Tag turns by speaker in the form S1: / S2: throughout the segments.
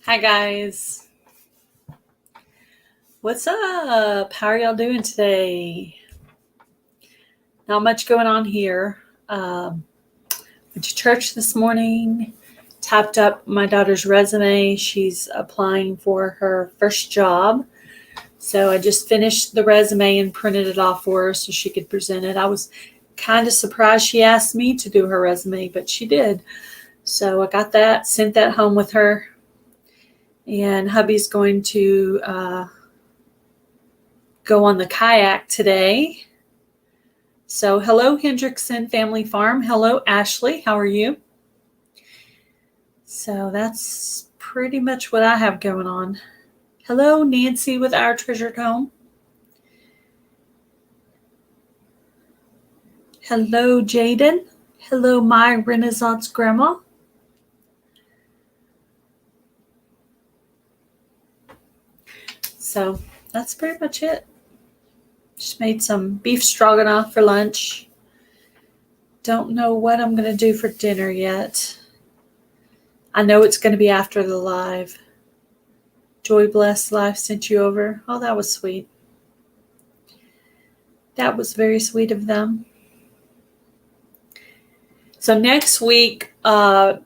S1: Hi guys, what's up? How are y'all doing today? Not much going on here. Went to church this morning, typed up my daughter's resume. She's applying for her first job. So I just finished the resume and printed it off for her so she could present it. I was kind of surprised she asked me to do her resume, but she did. So I got that, sent that home with her. And hubby's going to go on the kayak today. So hello, Hendrickson Family Farm. Hello, Ashley. How are you? So that's pretty much what I have going on. Hello, Nancy with Our Treasured Home. Hello, Jaden. Hello, my Renaissance Grandma. So that's pretty much it. Just made some beef stroganoff for lunch. Don't know what I'm going to do for dinner yet. I know it's going to be after the live. Joy Bless Life sent you over. Oh, that was sweet. That was very sweet of them. So next week, in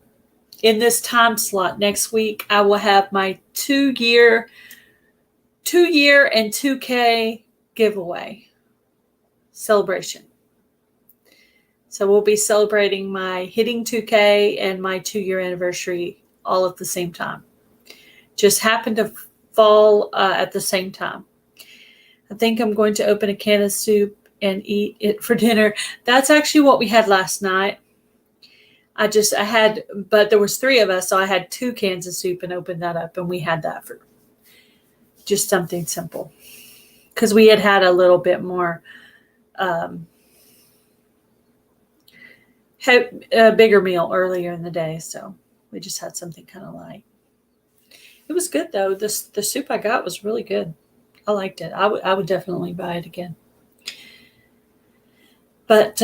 S1: this time slot, next week, I will have my 2-year and 2K giveaway celebration. So we'll be celebrating my hitting 2K and my 2-year anniversary all at the same time. Just happened to fall at the same time. I think I'm going to open a can of soup and eat it for dinner. That's actually what we had last night. But there was 3 of us, so I had 2 cans of soup and opened that up, and we had that for just something simple. Because we had a little bit more, a bigger meal earlier in the day, so we just had something kind of light. It was good though. The soup I got was really good. I liked it. I would definitely buy it again. But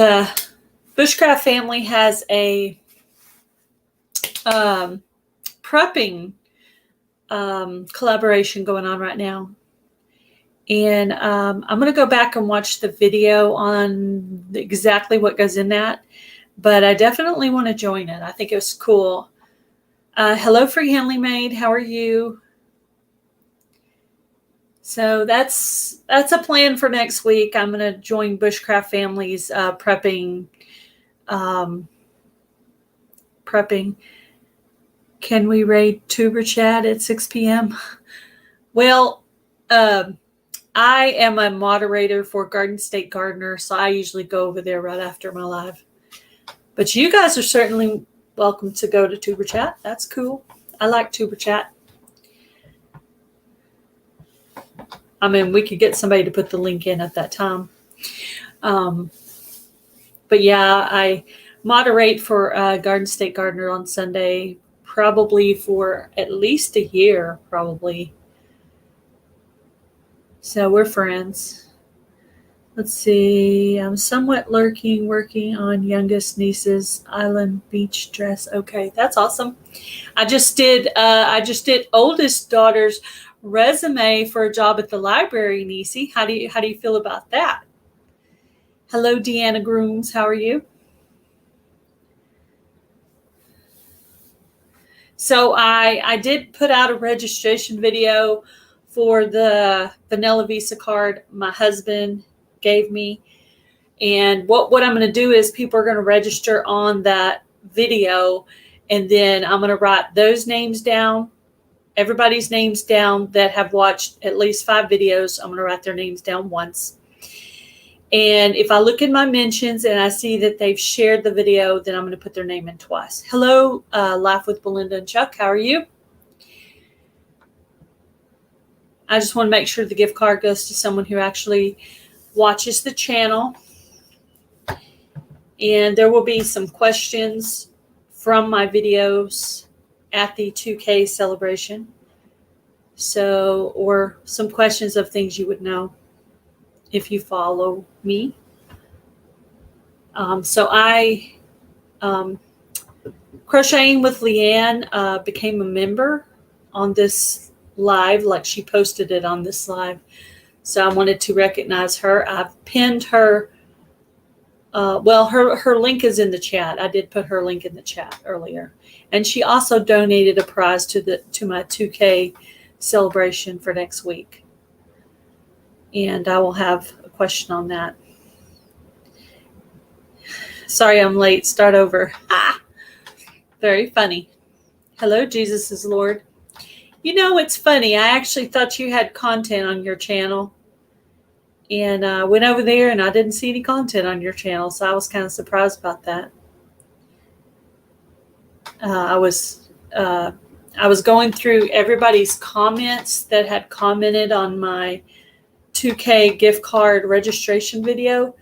S1: Bushcraft Family has a prepping collaboration going on right now. And I'm going to go back and watch the video on exactly what goes in that. But I definitely want to join it. I think it was cool. Hello, Freehandly Made. How are you? So that's a plan for next week. I'm going to join Bushcraft Family's prepping. Can we raid Tuber Chat at 6 p.m.? Well, I am a moderator for Garden State Gardener, so I usually go over there right after my live. But you guys are certainly welcome to go to Tuber Chat. That's cool. I like Tuber Chat. I mean, we could get somebody to put the link in at that time. But yeah, I moderate for Garden State Gardener on Sunday, probably for at least a year, probably. So we're friends. Let's see. I'm somewhat working on youngest niece's island beach dress. Okay, that's awesome. I just did oldest daughter's resume for a job at the library, Niecy. How do you feel about that? Hello, Deanna Grooms. How are you? So I did put out a registration video for the Vanilla Visa card my husband gave me. And what I'm going to do is people are going to register on that video, and then I'm going to write those names down, everybody's names down that have watched at least 5 videos. I'm going to write their names down once. And if I look in my mentions and I see that they've shared the video, then I'm going to put their name in twice. Hello, Life with Belinda and Chuck. How are you? I just want to make sure the gift card goes to someone who actually watches the channel. And there will be some questions from my videos at the 2K celebration. So, or some questions of things you would know if you follow me. So I, Crocheting with LeeAnn became a member on this live, like she posted it on this live. So I wanted to recognize her. I've pinned her. Her link is in the chat. I did put her link in the chat earlier. And she also donated a prize to my 2K celebration for next week. And I will have a question on that. Sorry I'm late. Start over. Very funny. Hello, Jesus is Lord. You know, it's funny. I actually thought you had content on your channel. And I went over there and I didn't see any content on your channel. So I was kind of surprised about that. I was going through everybody's comments that had commented on my 2K gift card registration video.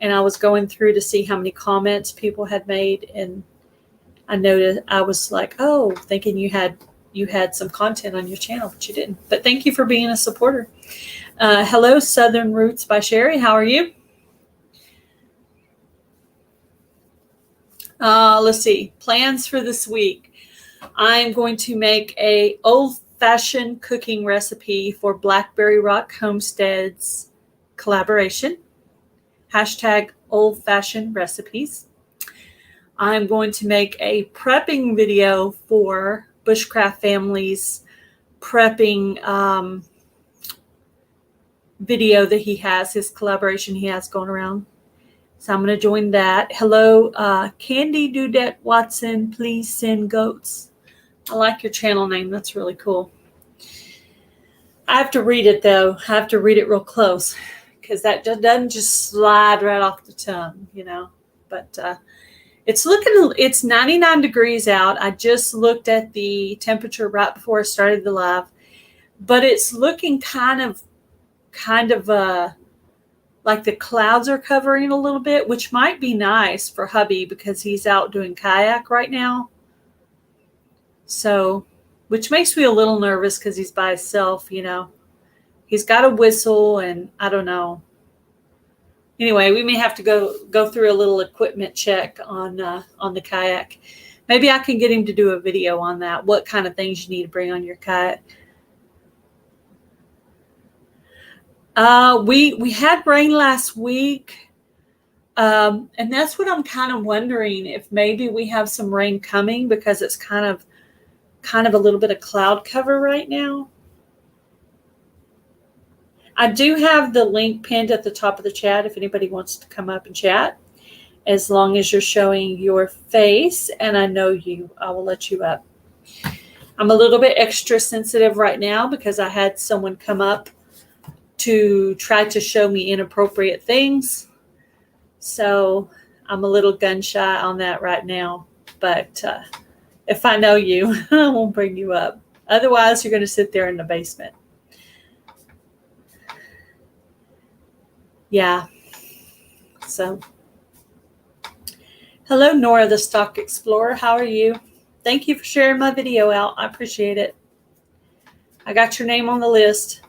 S1: And I was going through to see how many comments people had made. And I noticed, I was like, oh, thinking you had some content on your channel, but you didn't. But thank you for being a supporter. Hello, Southern Roots by Sherry. How are you? Let's see. Plans for this week. I'm going to make a old-fashioned cooking recipe for Blackberry Rock Homestead's collaboration. Hashtag old-fashioned recipes. I'm going to make a prepping video for Bushcraft Family's prepping video that he has, his collaboration he has going around. So I'm going to join that. Hello, Candy Dudette Watson, please send goats. I like your channel name. That's really cool. I have to read it, though. I have to read it real close because that just doesn't just slide right off the tongue, you know. But it's 99 degrees out. I just looked at the temperature right before I started the live, but it's looking kind of like the clouds are covering a little bit, which might be nice for hubby because he's out doing kayak right now. So, which makes me a little nervous because he's by himself, you know. He's got a whistle and I don't know. Anyway, we may have to go through a little equipment check on the kayak. Maybe I can get him to do a video on that. What kind of things you need to bring on your kayak. We had rain last week, and that's what I'm kind of wondering if maybe we have some rain coming because it's kind of a little bit of cloud cover right now. I do have the link pinned at the top of the chat if anybody wants to come up and chat, as long as you're showing your face and I know you, I will let you up. I'm a little bit extra sensitive right now because I had someone come up to try to show me inappropriate things. So I'm a little gun shy on that right now. But if I know you, I won't bring you up. Otherwise, you're going to sit there in the basement. Yeah. So, hello, Nora, the Stock Explorer. How are you? Thank you for sharing my video out. I appreciate it. I got your name on the list.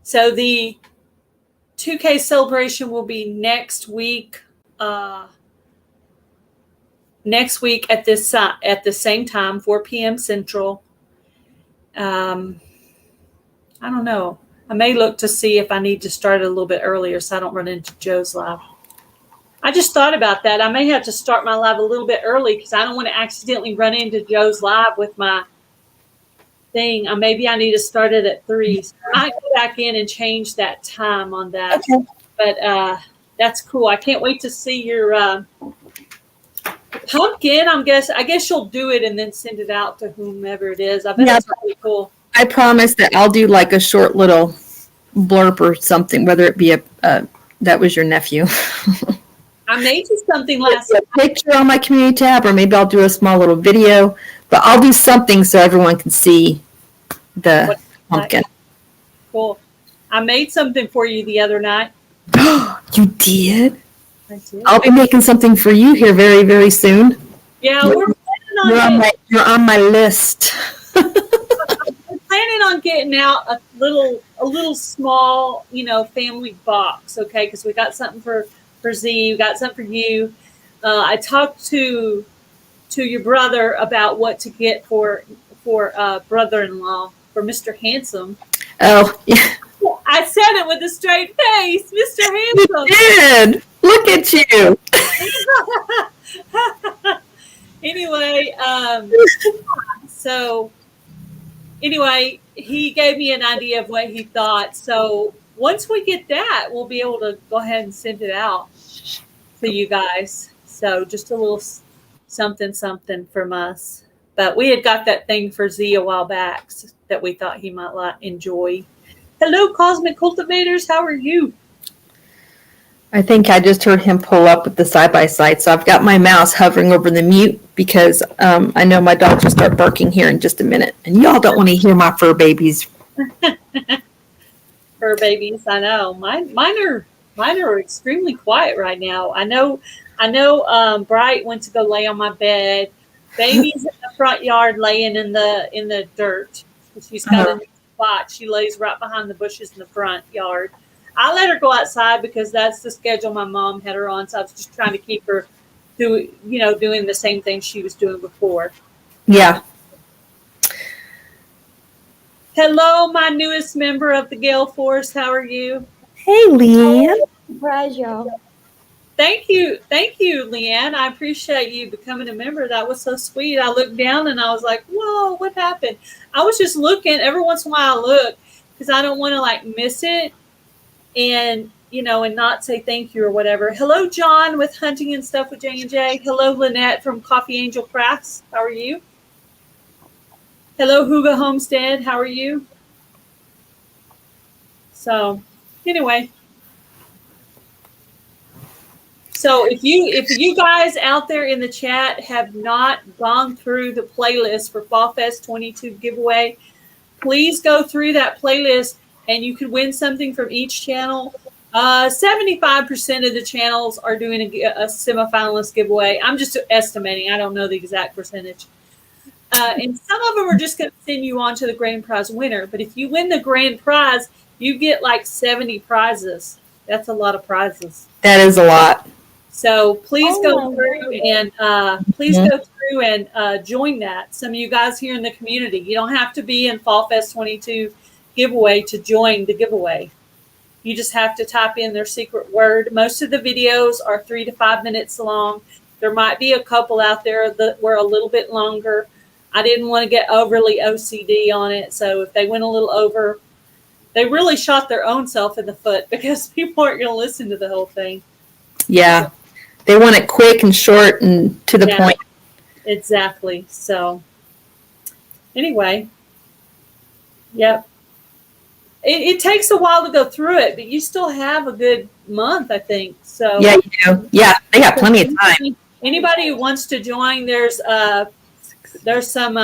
S1: So the 2K celebration will be next week. Next week at the same time, 4 p.m. Central. I don't know. I may look to see if I need to start it a little bit earlier so I don't run into Joe's live. I just thought about that. I may have to start my live a little bit early because I don't want to accidentally run into Joe's live with my thing. Maybe I need to start it at 3. So I might go back in and change that time on that. Okay. But that's cool. I can't wait to see your pumpkin. I guess you'll do it and then send it out to whomever it is. I bet it's really cool. I
S2: promise that I'll do like a short little blurb or something, whether it be that was your nephew.
S1: I made you something last
S2: week. A picture on my community tab, or maybe I'll do a small little video, but I'll do something so everyone can see the pumpkin.
S1: Cool. I made something for you the other night.
S2: You did?
S1: I did.
S2: I'll be making something for you here very, very soon.
S1: Yeah, we're planning on
S2: you're on my list.
S1: We're planning on getting out a little small, family box, okay? Because we got something for Z, we got something for you. I talked to your brother about what to get for for brother-in-law, for Mr. Handsome.
S2: Oh, yeah.
S1: I said it with a straight face, Mr.
S2: You
S1: Handsome.
S2: did. Look at you.
S1: Anyway, so anyway, he gave me an idea of what he thought. So once we get that, we'll be able to go ahead and send it out to you guys. So just a little something from us. But we had got that thing for Z a while back that we thought he might enjoy. Hello, Cosmic Cultivators. How are you?
S2: I think I just heard him pull up with the side-by-side. So I've got my mouse hovering over the mute because I know my dogs will start barking here in just a minute. And y'all don't want to hear my fur babies.
S1: Fur babies, I know. Mine are extremely quiet right now. I know. Bright went to go lay on my bed. Baby's in the front yard laying in the dirt. She's got a new spot. She lays right behind the bushes in the front yard. I let her go outside because that's the schedule my mom had her on. So I was just trying to keep her doing the same thing she was doing before.
S2: Yeah.
S1: Hello, my newest member of the Gale Force. How are you?
S2: Hey, LeeAnn.
S3: Surprise, y'all.
S1: Thank you, LeeAnn. I appreciate you becoming a member. That was so sweet. I looked down and I was like, whoa, what happened? I was just looking. Every once in a while I look because I don't want to miss it and not say thank you or whatever. Hello, John with Hunting and Stuff with J&J. Hello, Lynette from Coffee Angel Crafts. How are you? Hello, Huga Homestead. How are you? So anyway. So if you guys out there in the chat have not gone through the playlist for Fall Fest 22 giveaway, please go through that playlist and you can win something from each channel. 75% of the channels are doing a semifinalist giveaway. I'm just estimating. I don't know the exact percentage. And some of them are just going to send you on to the grand prize winner. But if you win the grand prize, you get 70 prizes. That's a lot of prizes.
S2: That is a lot.
S1: So please go through and join that. Some of you guys here in the community, you don't have to be in Fall Fest 22 giveaway to join the giveaway. You just have to type in their secret word. Most of the videos are 3 to 5 minutes long. There might be a couple out there that were a little bit longer. I didn't want to get overly OCD on it. So if they went a little over, they really shot their own self in the foot because people aren't going to listen to the whole thing.
S2: Yeah. They want it quick and short and to the point.
S1: Exactly. So anyway, yep. It takes a while to go through it, but you still have a good month, I think. So
S2: yeah, you do. Yeah, they got plenty of time.
S1: Anybody who wants to join, there's some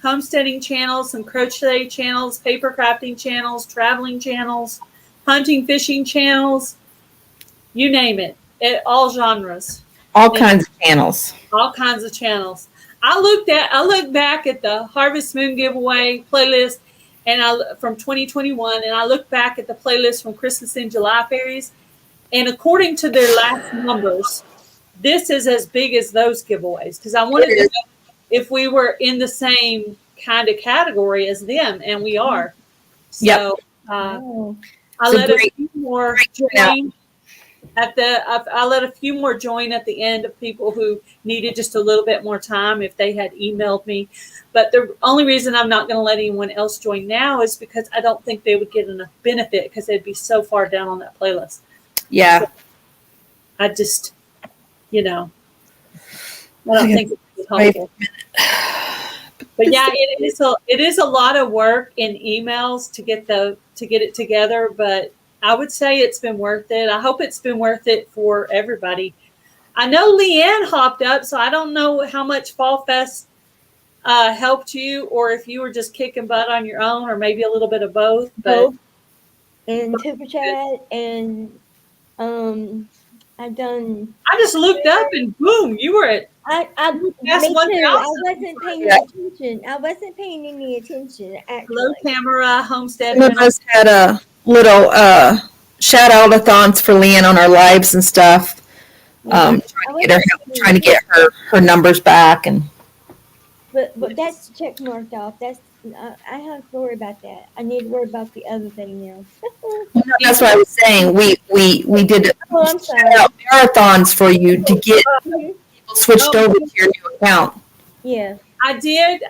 S1: homesteading channels, some crochet channels, paper crafting channels, traveling channels, hunting, fishing channels, you name it. All genres.
S2: All kinds of channels.
S1: All kinds of channels. I looked back at the Harvest Moon giveaway playlist from 2021, and I looked back at the playlist from Christmas in July fairies, and according to their last numbers, this is as big as those giveaways because I wanted to know if we were in the same kind of category as them, and we are. So I let a few more join. I let a few more join at the end of people who needed just a little bit more time if they had emailed me. But the only reason I'm not going to let anyone else join now is because I don't think they would get enough benefit because they'd be so far down on that playlist. Yeah. So I just, I don't think it would be helpful. But yeah, it is a lot of work in emails to get it together, but I would say it's been worth it. I hope it's been worth it for everybody. I know LeeAnn hopped up, so I don't know how much Fall Fest helped you, or if you were just kicking butt on your own, or maybe a little bit of both. But
S3: and Super Chat, and I've done.
S1: I just looked up, and boom, you were at.
S3: Me too. I wasn't paying attention. I wasn't paying any attention. Actually.
S1: Hello, Tamara, Homestead.
S2: Some of us had a little shout-out-a-thons for LeeAnn on our lives and stuff. Trying to get her numbers back. And
S3: But that's check marked off. That's I don't have to worry about that. I need to worry about the other thing now.
S2: No, that's what I was saying. We did
S3: Oh, I'm sorry.
S2: marathons for you to get
S3: Mhm.
S2: people switched over to your new account.
S3: Yeah.
S1: I did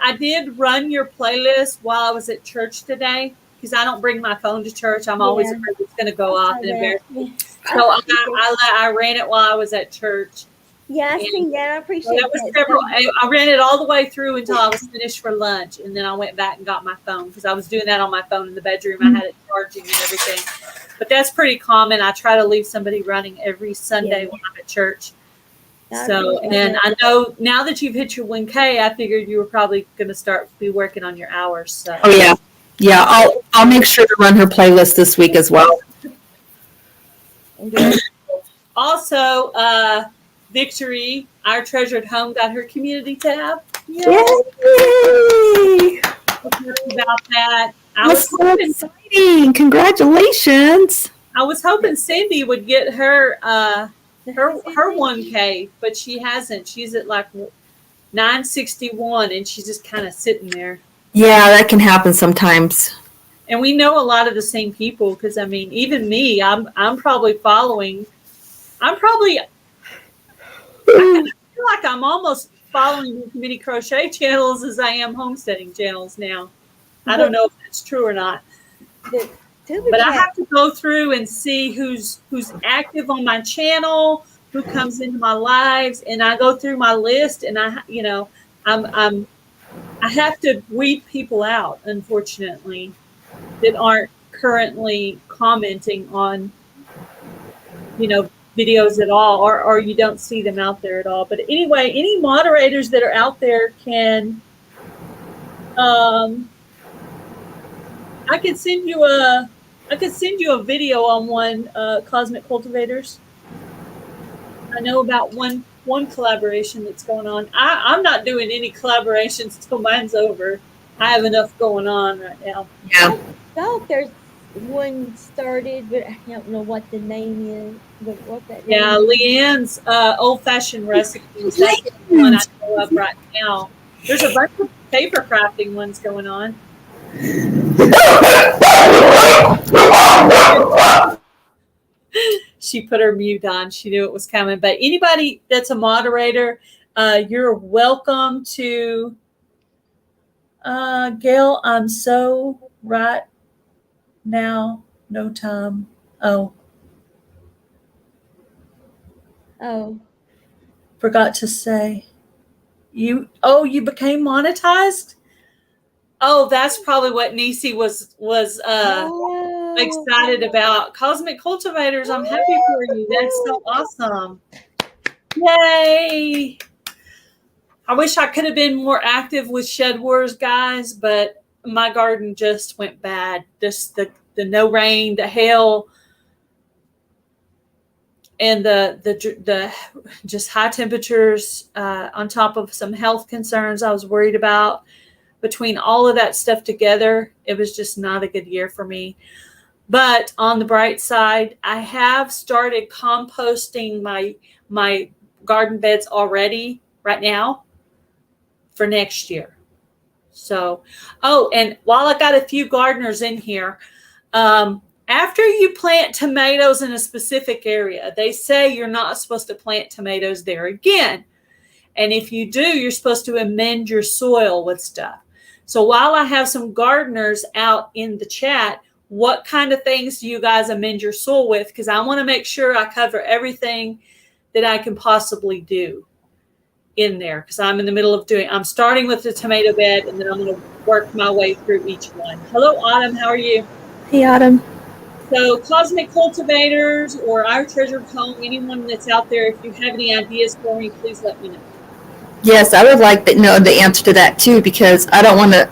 S1: run your playlist while I was at church today because I don't bring my phone to church. I'm always
S3: Yeah.
S1: afraid it's going to go
S3: I
S1: off
S3: saw
S1: and
S3: that.
S1: embarrass me.
S3: Yeah.
S1: So I ran it while I was at church.
S3: Yeah, I
S1: And
S3: seen that. I
S1: so
S3: appreciate
S1: that was
S3: that.
S1: several. I ran it all the way through until I was finished for lunch, and then I went back and got my phone because I was doing that on my phone in the bedroom. I had it charging and everything. But that's pretty common. I try to leave somebody running every Sunday when I'm at church. So, and I know now that you've hit your 1K, I figured you were probably going to be working on your hours. So.
S2: Oh yeah, yeah. I'll make sure to run her playlist this week as well.
S1: Also, Victory, our treasured home, got her community tab.
S2: Yay!
S1: About that,
S2: That's so exciting! Congratulations!
S1: I was hoping Cindy would get her 1K, but she hasn't. She's at like 961, and she's just kind of sitting there.
S2: Yeah, that can happen sometimes.
S1: And we know a lot of the same people because I mean, even me, I'm probably following. I feel like I'm almost following the mini crochet channels as I am homesteading channels now. I don't know if that's true or not. But I have to go through and see who's active on my channel, who comes into my lives, and I go through my list, and I have to weed people out, unfortunately, that aren't currently commenting on, videos at all, or you don't see them out there at all. But anyway, any moderators that are out there can, I could send you a video on one, Cosmic Cultivators. I know about one collaboration that's going on. I'm not doing any collaborations until mine's over. I have enough going on right now.
S2: Yeah.
S3: Oh, there's one started, but I don't know what the name is. What that
S1: Yeah,
S3: name
S1: LeeAnn's old-fashioned recipes. That's the one I know of right now. There's a bunch of paper crafting ones going on. She put her mute on. She knew it was coming. But anybody that's a moderator, you're welcome to. Gail, I'm so right now. No time. Oh. Forgot to say. You became monetized? Oh, that's probably what Nisi was excited about. Cosmic Cultivators, I'm happy for you. That's so awesome. Yay! I wish I could have been more active with Shed Wars, guys, but my garden just went bad. Just the no rain, the hail, and the just high temperatures on top of some health concerns I was worried about. Between all of that stuff together, it was just not a good year for me. But on the bright side, I have started composting my garden beds already right now for next year. So, and while I got a few gardeners in here, after you plant tomatoes in a specific area, they say you're not supposed to plant tomatoes there again. And if you do, you're supposed to amend your soil with stuff. So while I have some gardeners out in the chat, what kind of things do you guys amend your soil with? Because I want to make sure I cover everything that I can possibly do in there. Because I'm in the middle of I'm starting with the tomato bed, and then I'm going to work my way through each one. Hello, Autumn. How are you?
S2: Hey, Autumn.
S1: So Cosmic Cultivators or Our Treasured Home, anyone that's out there, if you have any ideas for me, please let me know.
S2: Yes, I would like to know the answer to that too, because I don't want to.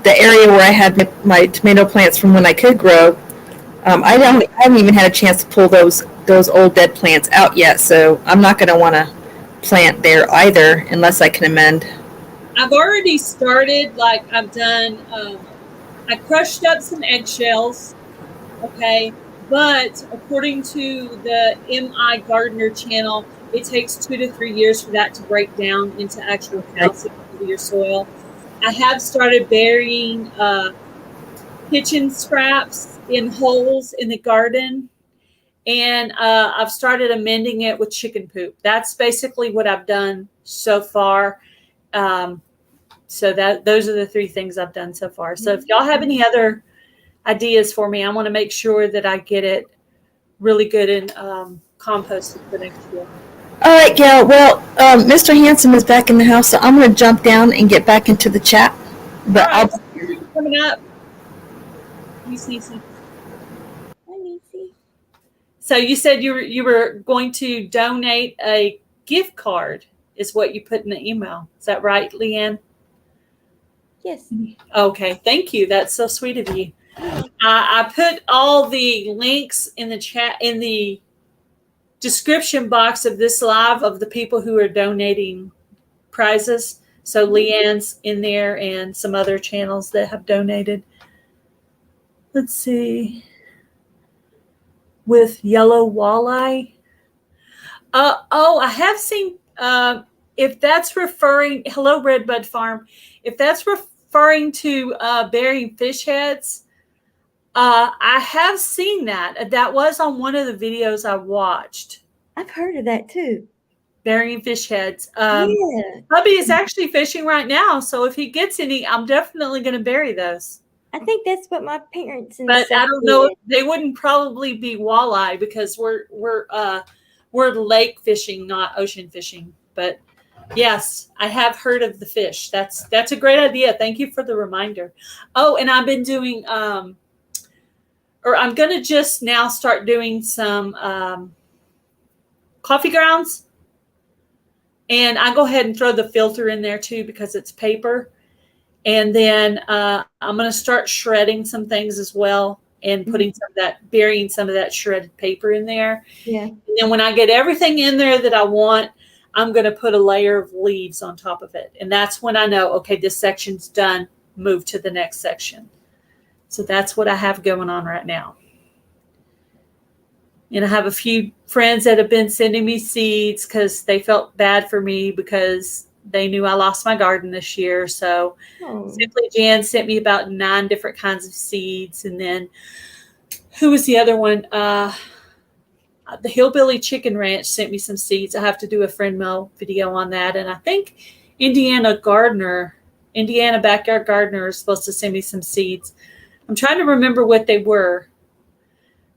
S2: The area where I had my tomato plants from when I could grow, I haven't even had a chance to pull those old dead plants out yet. So I'm not going to want to plant there either unless I can amend.
S1: I've already started. Like I've done. I crushed up some eggshells. Okay. But according to the MI Gardener channel, it takes 2 to 3 years for that to break down into actual calcium into your soil. I have started burying kitchen scraps in holes in the garden, and I've started amending it with chicken poop. That's basically what I've done so far. So those are the 3 things I've done so far. So if y'all have any other ideas for me, I want to make sure that I get it really good and composted for next year.
S2: All right, Gail. Well, Mr. Hanson is back in the house, so I'm going to jump down and get back into the chat. But
S1: All right, coming up. So you said you were going to donate a gift card, is what you put in the email. Is that right, LeeAnn?
S3: Yes.
S1: Okay, thank you. That's so sweet of you. I put all the links in the chat, in the description box of this live, of the people who are donating prizes. So LeeAnn's in there and some other channels that have donated. Let's see. With yellow walleye. I have seen, if that's referring, hello, Redbud Farm. If that's referring to burying fish heads, I have seen that. That was on one of the videos I watched.
S3: I've heard of that too.
S1: Burying fish heads.
S3: Yeah.
S1: Hubby is actually fishing right now, so if he gets any, I'm definitely going to bury those.
S3: I think that's what my parents and
S1: But
S3: stuff
S1: I don't know.
S3: did.
S1: They wouldn't probably be walleye because we're lake fishing, not ocean fishing. But yes, I have heard of the fish. That's a great idea. Thank you for the reminder. Oh, and I've been doing I'm going to just now start doing some coffee grounds. And I go ahead and throw the filter in there too because it's paper. And then I'm going to start shredding some things as well and putting burying some of that shredded paper in there.
S3: Yeah.
S1: And then when I get everything in there that I want, I'm going to put a layer of leaves on top of it. And that's when I know, okay, this section's done, move to the next section. So that's what I have going on right now. And I have a few friends that have been sending me seeds because they felt bad for me because they knew I lost my garden this year. So Simply Jan sent me about 9 different kinds of seeds. And then who was the other one? The Hillbilly Chicken Ranch sent me some seeds. I have to do a friend mail video on that. And I think Indiana Backyard Gardener is supposed to send me some seeds. I'm trying to remember what they were,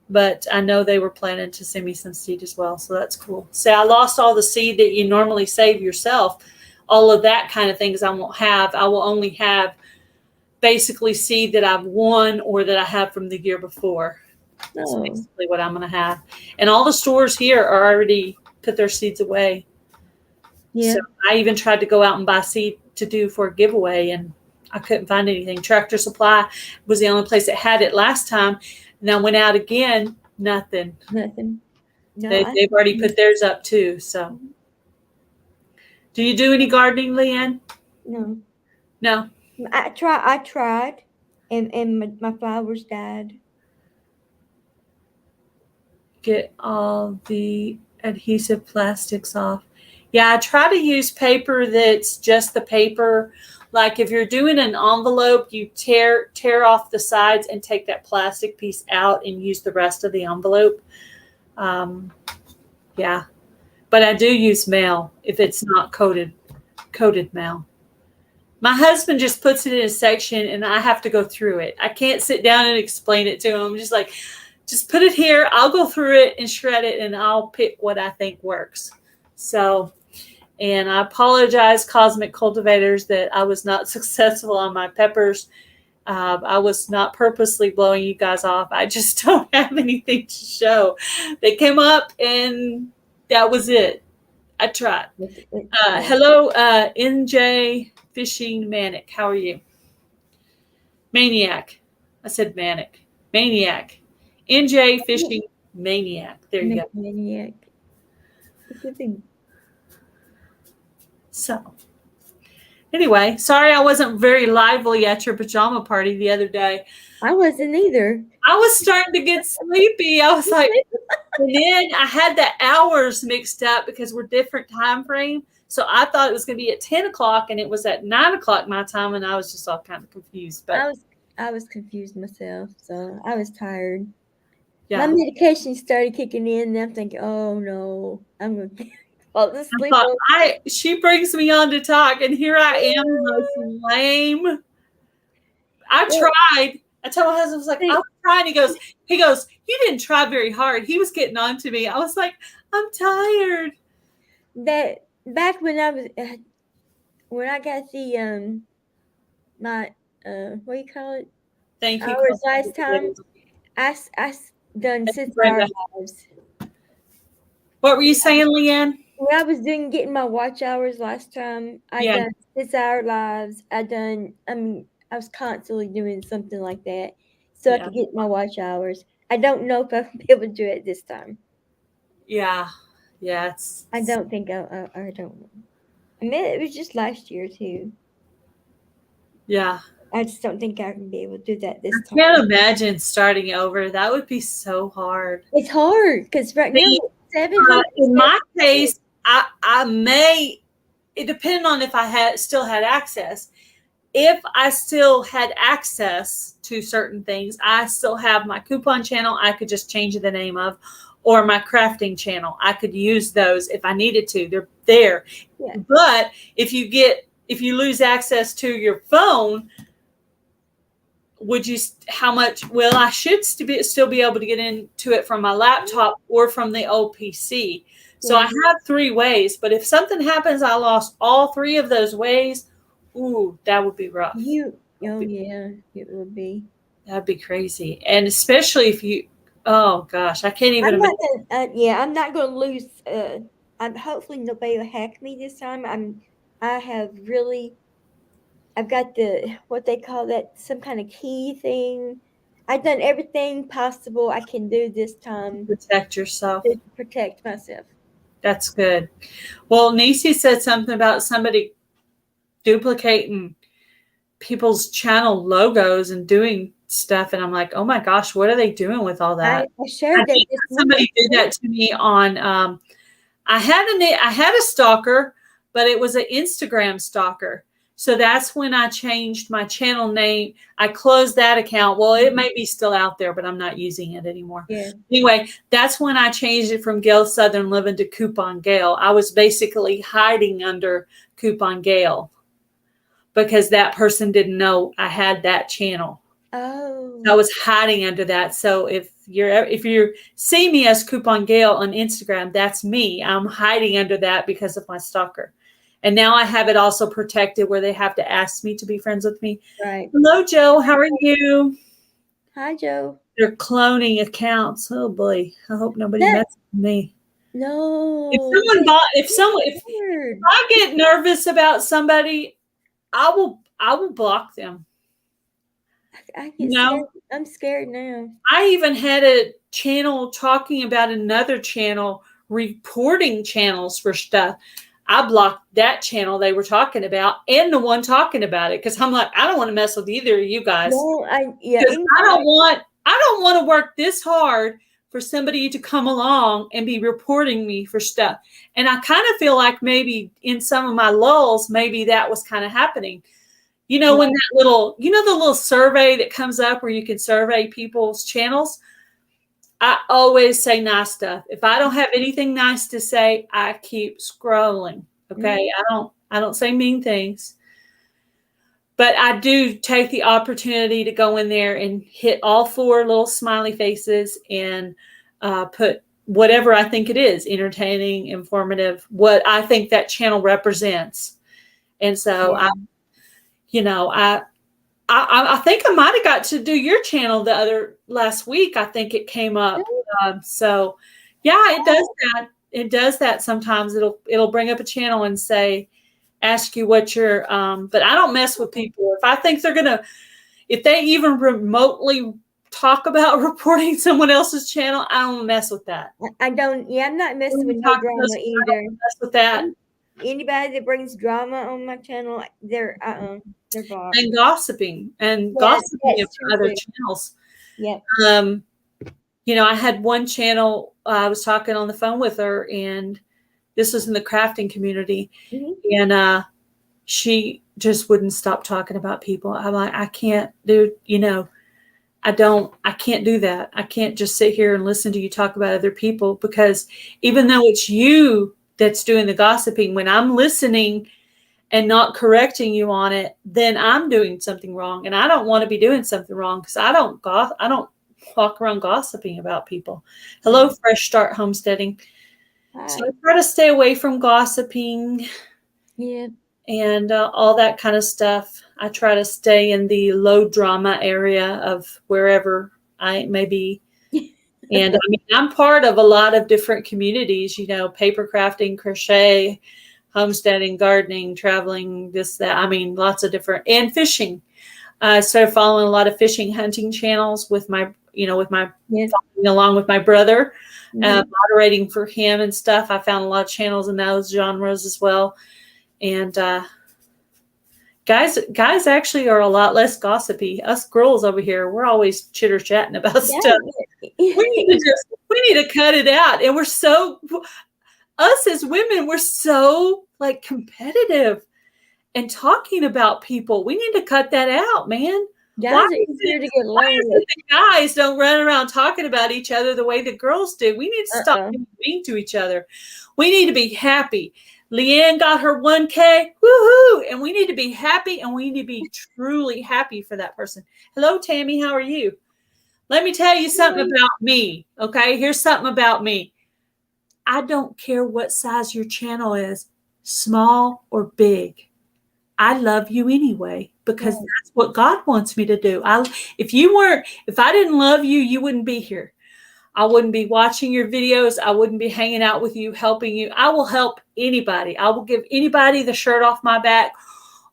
S1: but I know they were planning to send me some seed as well. So that's cool. So I lost all the seed that you normally save yourself. All of that kind of things I won't have. I will only have basically seed that I've won or that I have from the year before. That's basically what I'm going to have. And all the stores here are already put their seeds away. Yeah. So I even tried to go out and buy seed to do for a giveaway, and I couldn't find anything. Tractor Supply was the only place that had it last time. And I went out again, nothing.
S3: No,
S1: they've already put theirs up too. So, do you do any gardening, LeeAnn? No.
S3: I tried, and my flowers died.
S1: Get all the adhesive plastics off. Yeah, I try to use paper that's just the paper. Like if you're doing an envelope, you tear off the sides and take that plastic piece out and use the rest of the envelope. Yeah, but I do use mail if it's not coated mail. My husband just puts it in a section and I have to go through it. I can't sit down and explain it to him. I'm just like, just put it here. I'll go through it and shred it and I'll pick what I think works. So, and I apologize, Cosmic Cultivators, that I was not successful on my peppers. I was not purposely blowing you guys off. I just don't have anything to show. They came up and that was it. I tried. Hello, NJ Fishing Manic. How are you? Maniac. I said manic. Maniac. NJ Fishing Maniac. There you go.
S3: Maniac.
S1: So, anyway, sorry I wasn't very lively at your pajama party the other day.
S3: I wasn't either.
S1: I was starting to get sleepy. I was like, and then I had the hours mixed up because we're different time frame. So I thought it was going to be at 10 o'clock and it was at 9 o'clock my time. And I was just all kind of confused. But
S3: I was confused myself. So I was tired.
S1: yeah.
S3: My medication started kicking in, and I'm thinking, oh no, I'm going to fall asleep.
S1: She brings me on to talk, and here I am, most lame. I tried. I told my husband, I was like, I'm trying. He goes, you didn't try very hard. He was getting on to me. I was like, I'm tired.
S3: That back when I got the my what do you call it?
S1: Thank you.
S3: Hours last time. I done 6 hour lives.
S1: What were you saying, LeeAnn?
S3: When I was getting my watch hours last time, I done 6 hour lives. I was constantly doing something like that so I could get my watch hours. I don't know if I'll be able to do it this time.
S1: Yeah.
S3: I don't think I don't know. I mean, it was just last year too.
S1: Yeah.
S3: I just don't think I can be able to do that this time.
S1: I can't imagine starting over. That would be so hard.
S3: It's hard because right now,
S1: in my case, I may, it depends on if I still had access. If I still had access to certain things, I still have my coupon channel I could just change the name of, or my crafting channel. I could use those if I needed to. They're there. Yeah. But if you lose access to your phone, I should still be able to get into it from my laptop or from the old PC. So I have 3 ways, but if something happens, I lost all 3 of those ways. Ooh, that would be rough.
S3: Yeah, it would be.
S1: That'd be crazy. And especially if oh gosh, I can't even imagine.
S3: I'm not going to lose. Hopefully nobody will hack me this time. I've got what they call that, some kind of key thing. I've done everything possible I can do this time.
S1: Protect yourself.
S3: To protect myself.
S1: That's good. Well, Nisi said something about somebody duplicating people's channel logos and doing stuff. And I'm like, oh my gosh, what are they doing with all that?
S3: I shared that.
S1: Somebody did that to me on, I had a stalker, but it was an Instagram stalker. So that's when I changed my channel name. I closed that account. Well, it may be still out there, but I'm not using it anymore. Yeah. Anyway, that's when I changed it from Gail Southern Living to Coupon Gail. I was basically hiding under Coupon Gail because that person didn't know I had that channel. Oh. So I was hiding under that. So if you see me as Coupon Gail on Instagram, that's me. I'm hiding under that because of my stalker. And now I have it also protected where they have to ask me to be friends with me. Right. Hello, Joe. How are you?
S3: Hi, Joe.
S1: They're cloning accounts. Oh boy. I hope nobody messes with me.
S3: No.
S1: If I get nervous about somebody, I will block them.
S3: I'm scared now.
S1: I even had a channel talking about another channel reporting channels for stuff. I blocked that channel they were talking about and the one talking about it because I'm like, I don't want to mess with either of you guys.
S3: Well,
S1: I don't want to work this hard for somebody to come along and be reporting me for stuff. And I kind of feel like maybe in some of my lulls, maybe that was kind of happening. You know, when that the little survey that comes up where you can survey people's channels, I always say nice stuff. If I don't have anything nice to say, I keep scrolling. Okay. Mm-hmm. I don't say mean things, but I do take the opportunity to go in there and hit all 4 little smiley faces and put whatever I think it is, entertaining, informative, what I think that channel represents. And so I think I might have got to do your channel last week. I think it came up. So yeah, it does that. It does that sometimes. It'll bring up a channel and ask you what you're, but I don't mess with people. If I think if they even remotely talk about reporting someone else's channel, I don't mess with that.
S3: I'm not messing with no drama either.
S1: I don't mess with that.
S3: Anybody that brings drama on my channel, they're blocked.
S1: And gossiping of other channels.
S3: Yeah.
S1: I had one channel, I was talking on the phone with her, and this was in the crafting community.
S3: Mm-hmm.
S1: And she just wouldn't stop talking about people. I'm like, I can't do, I can't do that. I can't just sit here and listen to you talk about other people, because even though it's you that's doing the gossiping, when I'm listening and not correcting you on it, then I'm doing something wrong. And I don't want to be doing something wrong, because I don't walk around gossiping about people. Hello, Fresh Start Homesteading.
S3: Hi.
S1: So I try to stay away from gossiping.
S3: Yeah.
S1: And all that kind of stuff. I try to stay in the low drama area of wherever I may be. And I mean, I'm part of a lot of different communities, paper crafting, crochet, homesteading, gardening, traveling, this, that. I mean, lots of different, and fishing. I started following a lot of fishing, hunting channels with my,
S3: Yes.
S1: following along with my brother,
S3: Mm-hmm.
S1: moderating for him and stuff. I found a lot of channels in those genres as well. And guys actually are a lot less gossipy. Us girls over here, we're always chitter chatting about stuff. We need to cut it out. And us as women, we're so like competitive and talking about people. We need to cut that out, man.
S3: Guys are easier to get along with.
S1: The guys don't run around talking about each other the way the girls do. We need to stop being mean to each other. We need to be happy. LeeAnn got her 1K, woohoo! And we need to be happy, and we need to be truly happy for that person. Hello, Tammy. How are you? Let me tell you something about me, okay? Here's something about me. I don't care what size your channel is, small or big. I love you anyway, because that's what God wants me to do. If I didn't love you, you wouldn't be here. I wouldn't be watching your videos. I wouldn't be hanging out with you, helping you. I will help anybody. I will give anybody the shirt off my back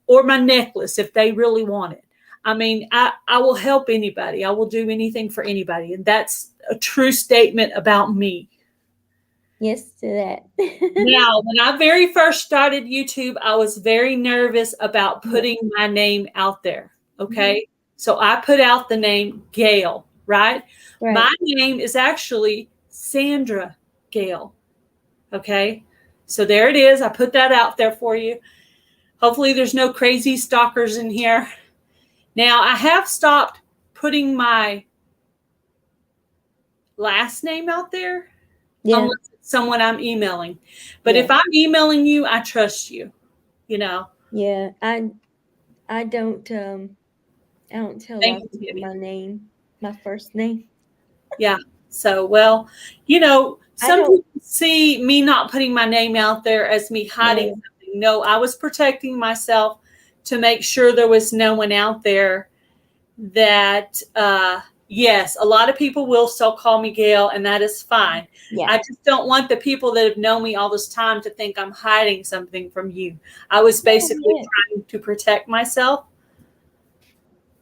S1: or my necklace if they really want it. I mean, I will help anybody. I will do anything for anybody. And that's a true statement about me.
S3: Yes to that.
S1: Now, when I very first started YouTube, I was very nervous about putting my name out there. Okay. Mm-hmm. So I put out the name Gail, right? My name is actually Sandra Gail. Okay. So there it is. I put that out there for you. Hopefully there's no crazy stalkers in here. Now, I have stopped putting my last name out there. Yeah. Unless it's someone I'm emailing. But if I'm emailing you, I trust you,
S3: Yeah. I don't tell my name, my first name.
S1: Yeah. So, well, some people see me not putting my name out there as me hiding something. No, I was protecting myself to make sure there was no one out there that, yes, a lot of people will still call me Gail, and that is fine. Yeah. I just don't want the people that have known me all this time to think I'm hiding something from you. I was basically trying to protect myself.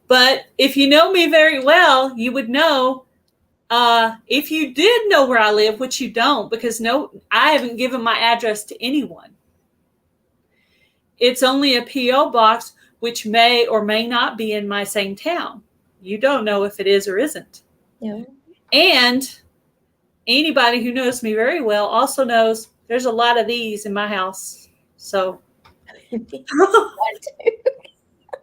S1: But if you know me very well, you would know, if you did know where I live, which you don't, because I haven't given my address to anyone. It's only a P.O. box, which may or may not be in my same town. You don't know if it is or isn't.
S3: Yeah.
S1: And anybody who knows me very well also knows there's a lot of these in my house. So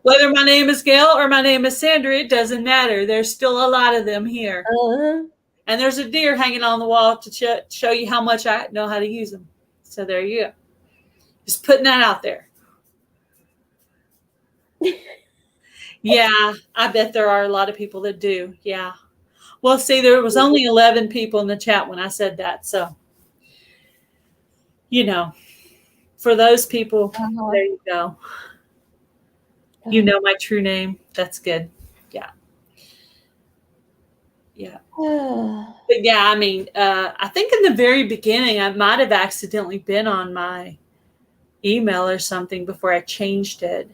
S1: whether my name is Gail or my name is Sandra, it doesn't matter. There's still a lot of them here.
S3: Uh-huh.
S1: And there's a deer hanging on the wall to show you how much I know how to use them. So there you go. Just putting that out there. Yeah, I bet there are a lot of people that do. Yeah. Well, see, there was only 11 people in the chat when I said that. So, for those people, there you go. You know my true name. That's good. Yeah. Yeah. But yeah, I mean, I think in the very beginning, I might have accidentally been on my email or something before I changed it.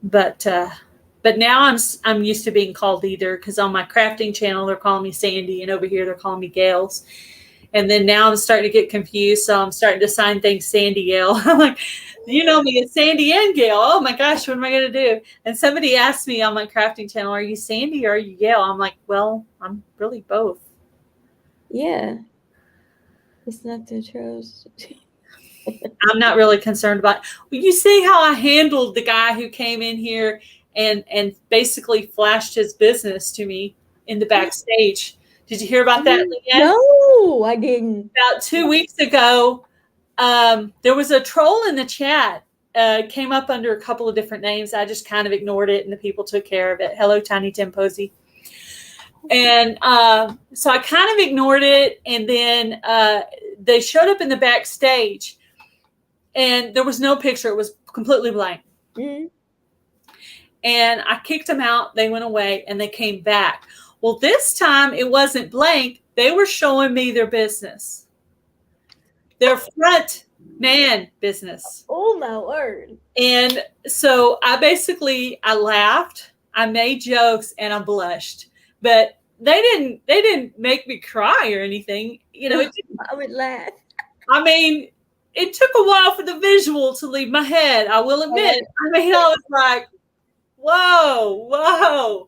S1: But now I'm used to being called either, because on my crafting channel they're calling me Sandy, and over here they're calling me Gails. And then now I'm starting to get confused. So I'm starting to sign things Sandy Gail. I'm like, you know me, it's Sandy and Gail. Oh my gosh, what am I going to do? And somebody asked me on my crafting channel, are you Sandy or are you Gail? I'm like, well, I'm really both.
S3: Yeah. It's not the truth.
S1: I'm not really concerned about it. Well, you see how I handled the guy who came in here and basically flashed his business to me in the backstage. Did you hear about that, LeeAnn?
S3: No, I didn't.
S1: About 2 weeks ago, there was a troll in the chat. Came up under a couple of different names. I just kind of ignored it, and the people took care of it. Hello, Tiny Tim Posey. And so I kind of ignored it, and then they showed up in the backstage, and there was no picture. It was completely blank.
S3: Mm-hmm.
S1: And I kicked them out. They went away, and they came back. Well, this time it wasn't blank. They were showing me their business, their front man business.
S3: Oh my word.
S1: And so I laughed, I made jokes, and I blushed. But they didn't make me cry or anything. You know,
S3: I would laugh.
S1: I mean, it took a while for the visual to leave my head, I will admit. I mean, I was like, whoa.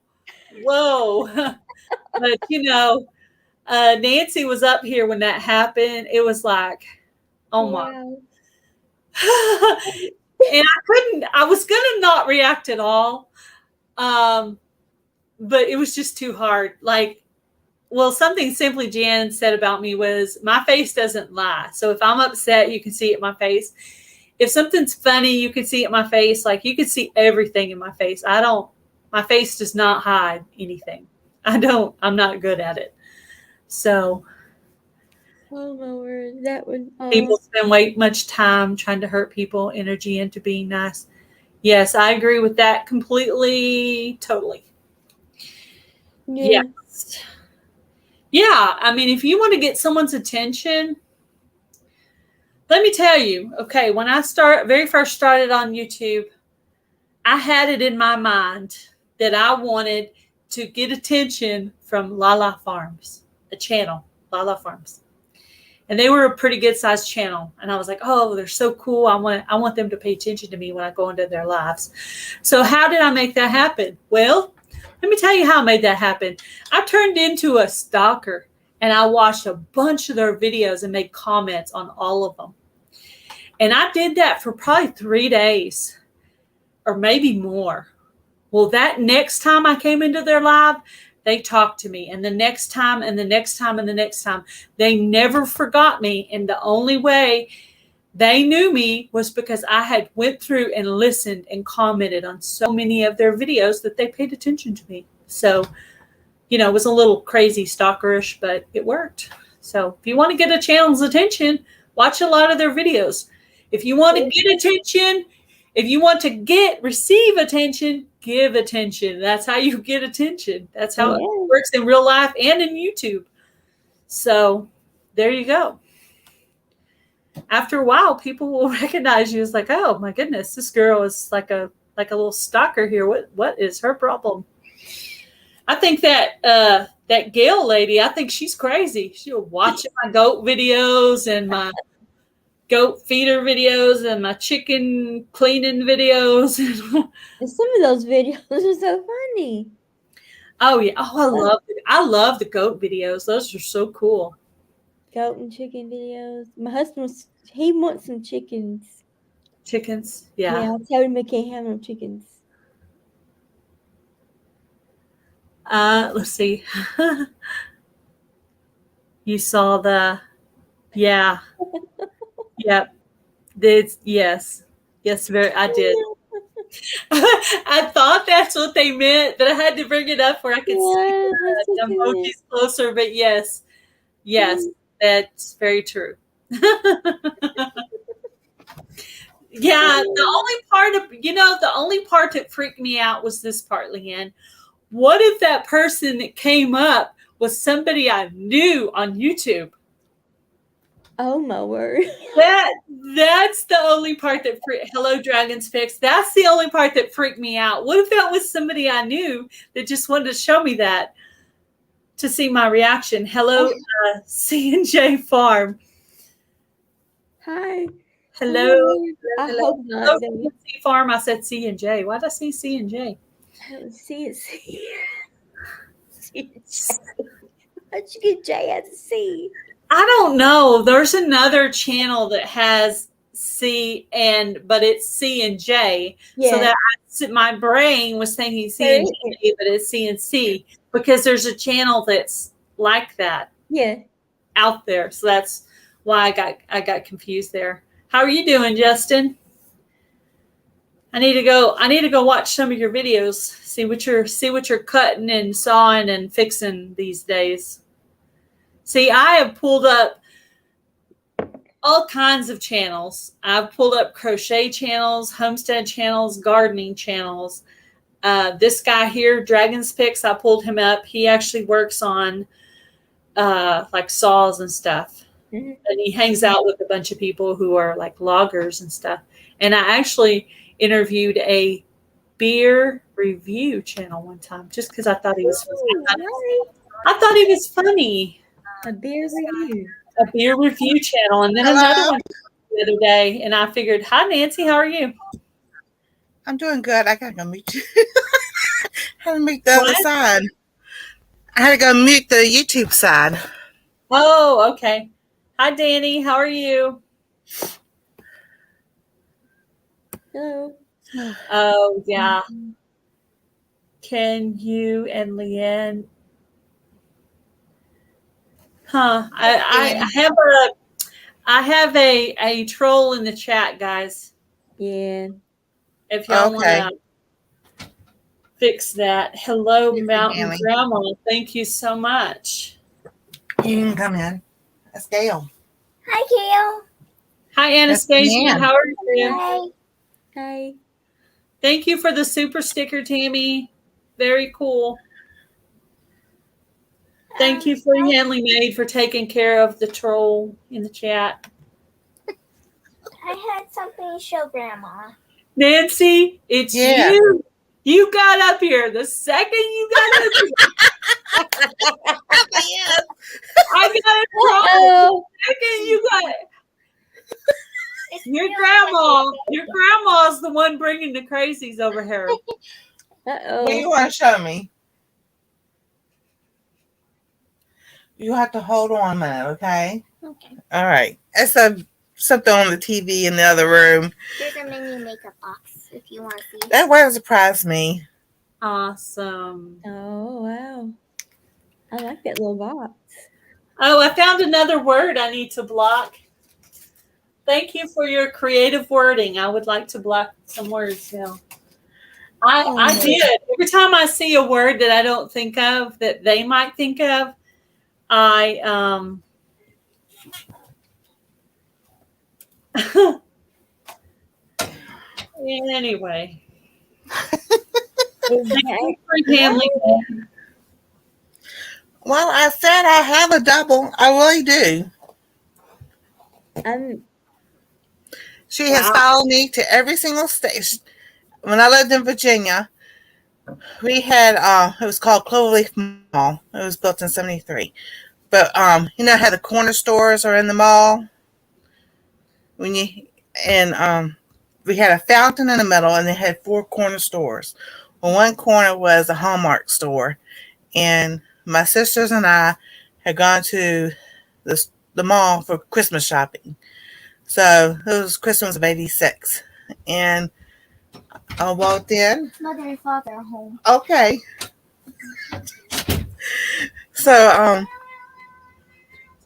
S1: But you know, Nancy was up here when that happened. It was like, oh my.
S3: Wow.
S1: And I was gonna not react at all. But it was just too hard. Like, well, something Simply Jan said about me was my face doesn't lie. So if I'm upset, you can see it in my face. If something's funny, you can see it in my face. Like, you can see everything in my face. My face does not hide anything. I'm not good at it. So
S3: Oh my word. That would
S1: people spend way much time trying to hurt people, energy into being nice. Yes, I agree with that completely, totally.
S3: Yeah.
S1: Yes. Yeah, I mean, if you want to get someone's attention, let me tell you, okay, when I very first started on YouTube, I had it in my mind that I wanted to get attention from Lala Farms, a channel, Lala Farms. And they were a pretty good sized channel. And I was like, oh, they're so cool. I want them to pay attention to me when I go into their lives. So how did I make that happen? Well, let me tell you how I made that happen. I turned into a stalker, and I watched a bunch of their videos and made comments on all of them. And I did that for probably 3 days or maybe more. Well, that next time I came into their live, they talked to me, and the next time and the next time and the next time. They never forgot me. And the only way they knew me was because I had went through and listened and commented on so many of their videos that they paid attention to me. So, you know, it was a little crazy stalkerish, but it worked. So if you want to get a channel's attention, watch a lot of their videos. If you want to get attention, if you want to receive attention, give attention. That's how you get attention. That's how it works in real life and in YouTube. So there you go. After a while, people will recognize you as like, oh my goodness, this girl is like a little stalker here. What is her problem? I think that Gail lady, I think she's crazy. She'll watch my goat videos and my goat feeder videos and my chicken cleaning videos.
S3: And some of those videos are so funny.
S1: Oh yeah. Oh, I love the goat videos. Those are so cool.
S3: Goat and chicken videos. My husband he wants some chickens.
S1: Chickens? Yeah.
S3: Yeah, I told him I can't have no chickens.
S1: Let's see. You saw yeah. Yep. Yes, I did. I thought that's what they meant, but I had to bring it up where I could see the emojis closer. But yes, that's very true. Yeah, the only part that freaked me out was this part, LeeAnn. What if that person that came up was somebody I knew on YouTube?
S3: Oh my word.
S1: That's the only part that hello Dragons Fix. That's the only part that freaked me out. What if that was somebody I knew that just wanted to show me that? to see my reaction. Hello, C&J Farm.
S3: Hi.
S1: Hello.
S3: I
S1: Hello.
S3: hope not.
S1: Hello, C Farm. I said C&J. Why did I say C&J?
S3: C. How'd you get J as a C?
S1: I don't know. There's another channel that has but it's C and J.
S3: Yeah.
S1: So that my brain was thinking C and J, but it's C and C because there's a channel that's like that.
S3: Yeah.
S1: Out there. So that's why I got confused there. How are you doing, Justin? I need to go watch some of your videos, see what you're cutting and sawing and fixing these days. See, I have pulled up all kinds of channels. I've pulled up crochet channels, homestead channels, gardening channels. This guy here, Dragon's Picks, I pulled him up. He actually works on like saws and stuff. Mm-hmm. And he hangs out with a bunch of people who are like loggers and stuff. And I actually interviewed a beer review channel one time just because I thought he was funny. I thought he was funny.
S3: A beer review.
S1: A beer review channel. And then another one the other day. And I figured, hi, Nancy, how are you?
S4: I'm doing good. I got to go mute you. I had to mute the other side. I had to go mute the YouTube side.
S1: Oh, okay. Hi, Danny. How are you?
S3: Hello.
S1: Oh, yeah. Can you and LeeAnn? Huh. I have a troll in the chat, guys.
S3: Yeah.
S1: If y'all want to fix that. Hello, Mountain Grandma. Thank you so much.
S4: You can come in. That's Gail.
S5: Hi, Gail.
S1: Hi, Anastasia. How are you?
S5: Hi.
S3: Hi.
S1: Thank you for the super sticker, Tammy. Very cool. Thank you, Freehandly Made, for taking care of the troll in the chat.
S5: I had something to show Grandma.
S1: Nancy, it's you. You got up here. The second you got up here. I got it wrong. The second you got it. Your grandma's the one bringing the crazies over here.
S3: Uh-oh.
S4: What do you want to show me? You have to hold on a minute, okay?
S5: Okay.
S4: All right. It's something on the TV in the other room.
S5: There's a mini makeup box if you want to see.
S4: That would surprise me.
S1: Awesome.
S3: Oh, wow. I like that little box.
S1: Oh, I found another word I need to block. Thank you for your creative wording. I would like to block some words now. I did. Every time I see a word that I don't think of, that they might think of, anyway.
S4: Well, I said I have a double. I really do. She has followed me to every single state. When I lived in Virginia, we had it was called Cloverleaf Mall. It was built in 1973. But you know how the corner stores are in the mall? We had a fountain in the middle, and they had 4 corner stores. Well, one corner was a Hallmark store, and my sisters and I had gone to the mall for Christmas shopping. So it was Christmas of '86, and I walked in.
S5: Mother and Father are home.
S4: Okay. So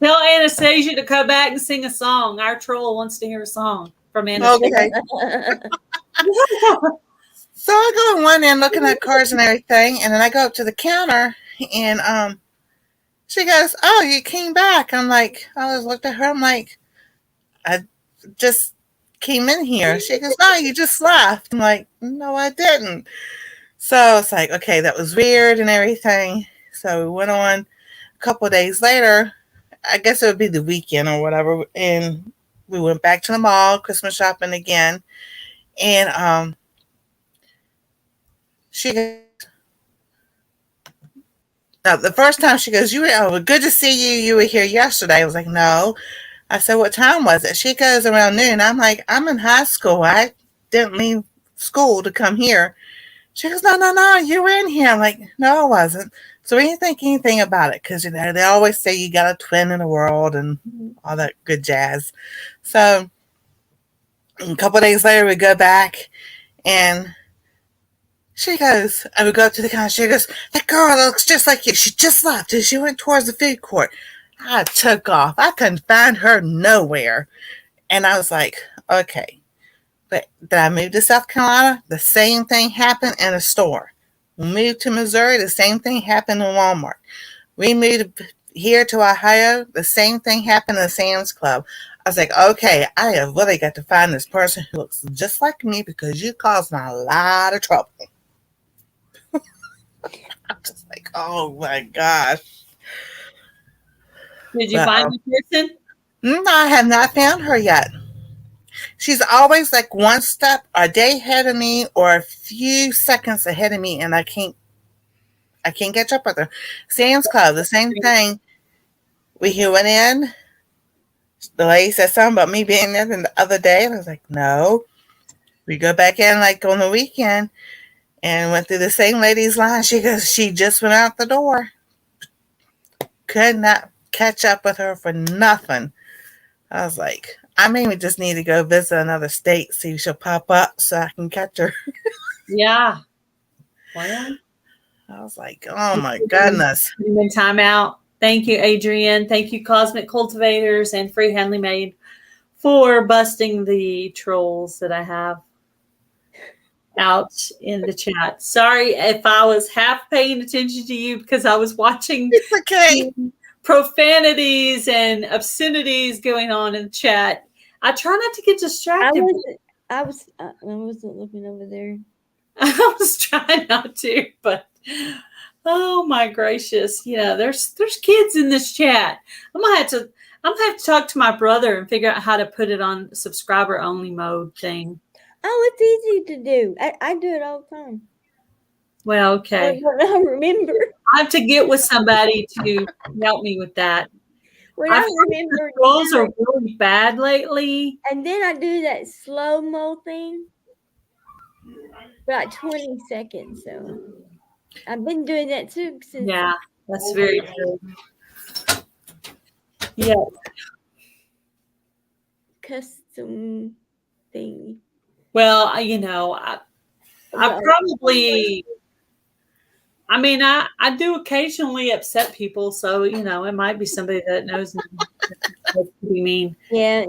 S1: tell Anastasia to come back and sing a song. Our troll wants to hear a song from Anastasia.
S4: Okay. So I go in one end looking at cards and everything, and then I go up to the counter, and she goes, "Oh, you came back." I'm like, I just looked at her. I'm like, I just came in here. She goes, "Oh, you just left." I'm like, "No, I didn't." So it's like, okay, that was weird and everything. So we went on. A couple of days later, I guess it would be the weekend or whatever, and we went back to the mall, Christmas shopping again, and she goes, The first time she goes, good to see you. You were here yesterday. I was like, no. I said, what time was it? She goes, around noon. I'm like, I'm in high school. I didn't leave school to come here. She goes, no, you were in here. I'm like, no, I wasn't. So we didn't think anything about it because, they always say you got a twin in the world and all that good jazz. So a couple of days later, we go back and she goes, I would go up to the counter. She goes, that girl looks just like you. She just left and she went towards the food court. I took off. I couldn't find her nowhere. And I was like, okay. But then I moved to South Carolina. The same thing happened in a store. We moved to Missouri. The same thing happened in Walmart. We moved here to Ohio. The same thing happened in Sam's Club. I was like, okay, I have really got to find this person who looks just like me because you caused me a lot of trouble. I'm just like, oh my gosh.
S1: Did you find the person?
S4: No, I have not found her yet. She's always like one step a day ahead of me or a few seconds ahead of me, and I can't catch up with her. Sam's Club, the same thing. We went in. The lady said something about me being there the other day, and I was like, no. We go back in like on the weekend and went through the same lady's line. She goes, she just went out the door. Could not catch up with her for nothing. I was like, I maybe just need to go visit another state, see if she'll pop up so I can catch her.
S1: Yeah. Well,
S4: I was like, oh my goodness.
S1: Time out. Thank you, Adrienne. Thank you, Cosmic Cultivators and Freehandly Made, for busting the trolls that I have out in the chat. Sorry if I was half paying attention to you because I was watching
S4: It's okay.
S1: Profanities and obscenities going on in the chat. I try not to get distracted.
S3: I wasn't looking over there.
S1: I was trying not to, but oh my gracious. There's kids in this chat. I'm gonna have to talk to my brother and figure out how to put it on subscriber only mode thing.
S3: Oh, it's easy to do. I do it all the time.
S1: Well, okay.
S3: I remember.
S1: I have to get with somebody to help me with that.
S3: I remember.
S1: Trolls are really bad lately.
S3: And then I do that slow-mo thing for like 20 seconds. So I've been doing that too.
S1: Yeah, that's very true. Yeah.
S3: Custom thing.
S1: Well, I probably, I do occasionally upset people, so, it might be somebody that knows me to be mean.
S3: Yeah, it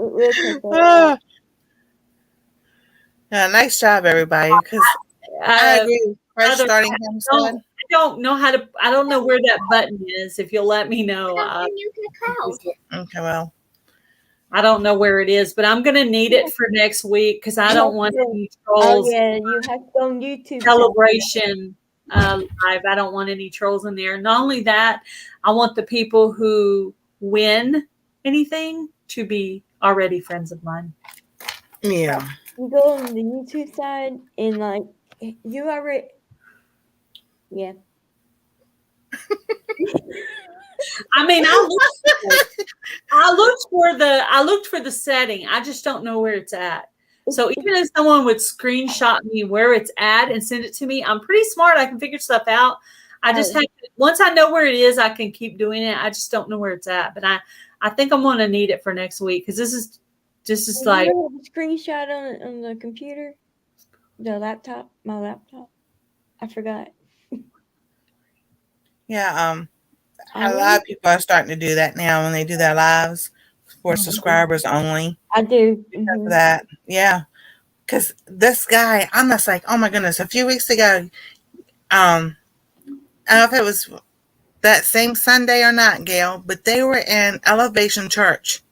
S3: will.
S4: Yeah, nice job, everybody. Because I agree. Fresh starting homestead.
S1: I don't know where that button is. If you'll let me know.
S4: Okay, well.
S1: I don't know where it is, but I'm going to need it for next week because I don't want any trolls.
S3: Oh, yeah, you have to go on YouTube.
S1: Celebration live. I don't want any trolls in there. Not only that, I want the people who win anything to be already friends of mine.
S4: Yeah.
S3: You go on the YouTube side and you already. Yeah.
S1: I looked for the setting. I just don't know where it's at. So even if someone would screenshot me where it's at and send it to me, I'm pretty smart. I can figure stuff out. I just have to, once I know where it is, I can keep doing it. I just don't know where it's at. But I think I'm going to need it for next week because this is like
S3: screenshot on the computer, my laptop. I forgot.
S4: Yeah. A lot of people are starting to do that now when they do their lives for subscribers only.
S3: I do.
S4: Because of that. Yeah. Because this guy, I'm just like, oh my goodness, a few weeks ago, I don't know if it was that same Sunday or not, Gail, but they were in Elevation Church.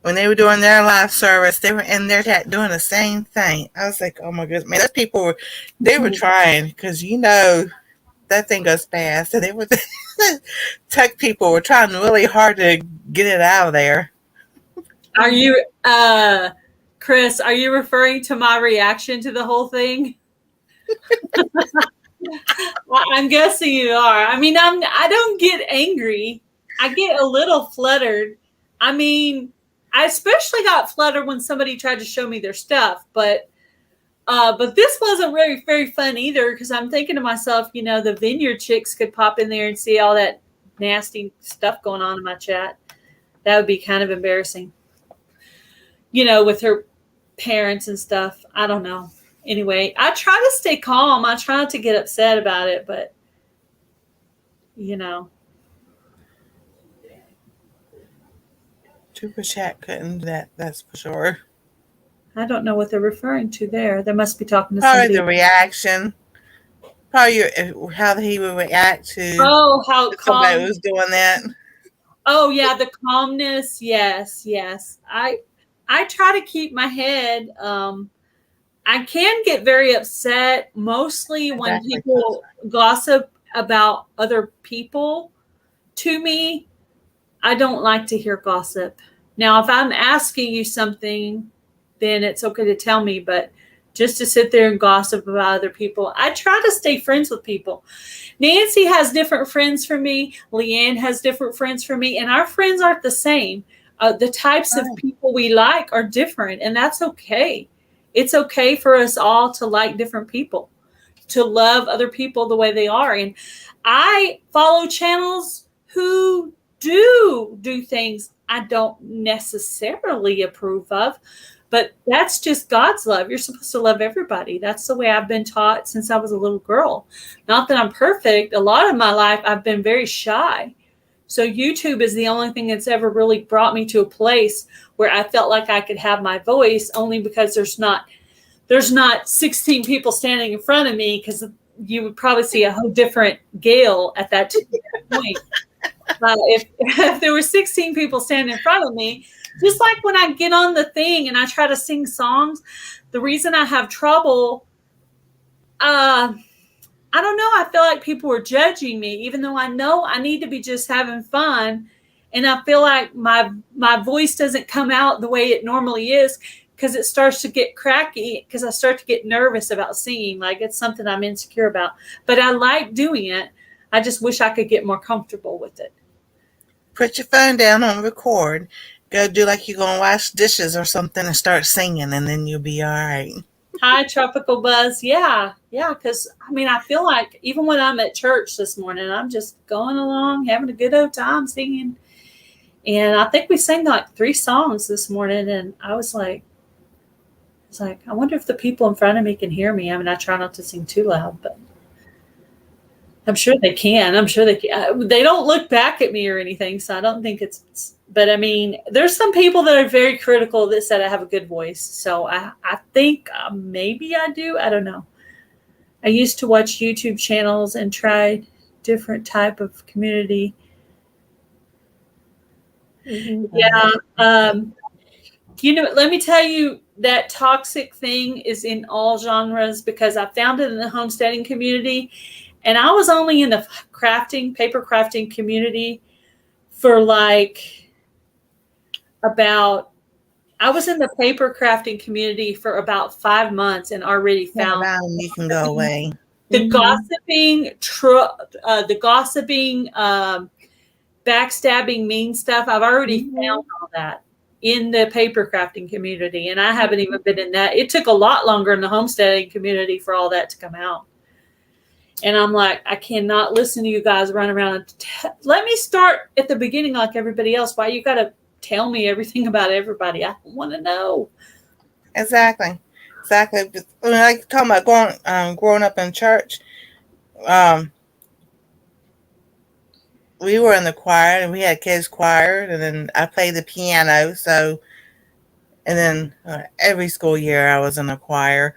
S4: When they were doing their live service, they were in there doing the same thing. I was like, oh my goodness, man, those people were trying because that thing goes fast. So they were tech people were trying really hard to get it out of there.
S1: Are you, Chris, are you referring to my reaction to the whole thing? Well, I'm guessing you are. I mean, I don't get angry. I get a little fluttered. I mean, I especially got fluttered when somebody tried to show me their stuff, but this wasn't very, very fun either, because I'm thinking to myself, the vineyard chicks could pop in there and see all that nasty stuff going on in my chat. That would be kind of embarrassing, with her parents and stuff. I don't know. Anyway, I try to stay calm. I try not to get upset about it, but
S4: Super Chat couldn't do that, that's for sure.
S1: I don't know what they're referring to there. They must be talking to
S4: Probably
S1: somebody.
S4: the reaction. Probably how he would react to
S1: how
S4: somebody was doing that.
S1: Oh, yeah, the calmness. Yes. I try to keep my head. I can get very upset, mostly when people gossip about other people to me. I don't like to hear gossip. Now, if I'm asking you something, then it's okay to tell me, but just to sit there and gossip about other people, I try to stay friends with people. Nancy has different friends for me. LeeAnn has different friends for me, and our friends aren't the same. The types of people we like are different, and that's okay. It's okay for us all to like different people, to love other people the way they are. And I follow channels who do things I don't necessarily approve of, but that's just God's love. You're supposed to love everybody. That's the way I've been taught since I was a little girl. Not that I'm perfect. A lot of my life, I've been very shy. So YouTube is the only thing that's ever really brought me to a place where I felt like I could have my voice, only because there's not 16 people standing in front of me, because you would probably see a whole different Gail at that point. If there were 16 people standing in front of me, just like when I get on the thing and I try to sing songs, the reason I have trouble, I don't know. I feel like people were judging me, even though I know I need to be just having fun. And I feel like my voice doesn't come out the way it normally is, because it starts to get cracky, because I start to get nervous about singing. Like it's something I'm insecure about. But I like doing it. I just wish I could get more comfortable with it.
S4: Put your phone down on record. Go do like you're going to wash dishes or something and start singing, and then you'll be all right.
S1: Hi, Tropical Buzz. Yeah, because, I feel like even when I'm at church this morning, I'm just going along, having a good old time singing. And I think we sang like 3 songs this morning, and I was like, I wonder if the people in front of me can hear me. I try not to sing too loud, but I'm sure they can. They don't look back at me or anything, so I don't think it's. But there's some people that are very critical that said I have a good voice. So I think maybe I do. I don't know. I used to watch YouTube channels and try different type of community. Mm-hmm. Yeah. Let me tell you, that toxic thing is in all genres, because I found it in the homesteading community. And I was only in the paper crafting community for I was in the paper crafting community for about 5 months, and already found
S4: you can go away.
S1: The gossiping, backstabbing, mean stuff. I've already found all that in the paper crafting community, and I haven't even been in that. It took a lot longer in the homesteading community for all that to come out. And I'm like, I cannot listen to you guys run around and let me start at the beginning like everybody else. Why you got to tell me everything about everybody? I want to know.
S4: Exactly. Like talking about growing up in church, we were in the choir, and we had kids choir, and then I played the piano. So, and then every school year I was in the choir.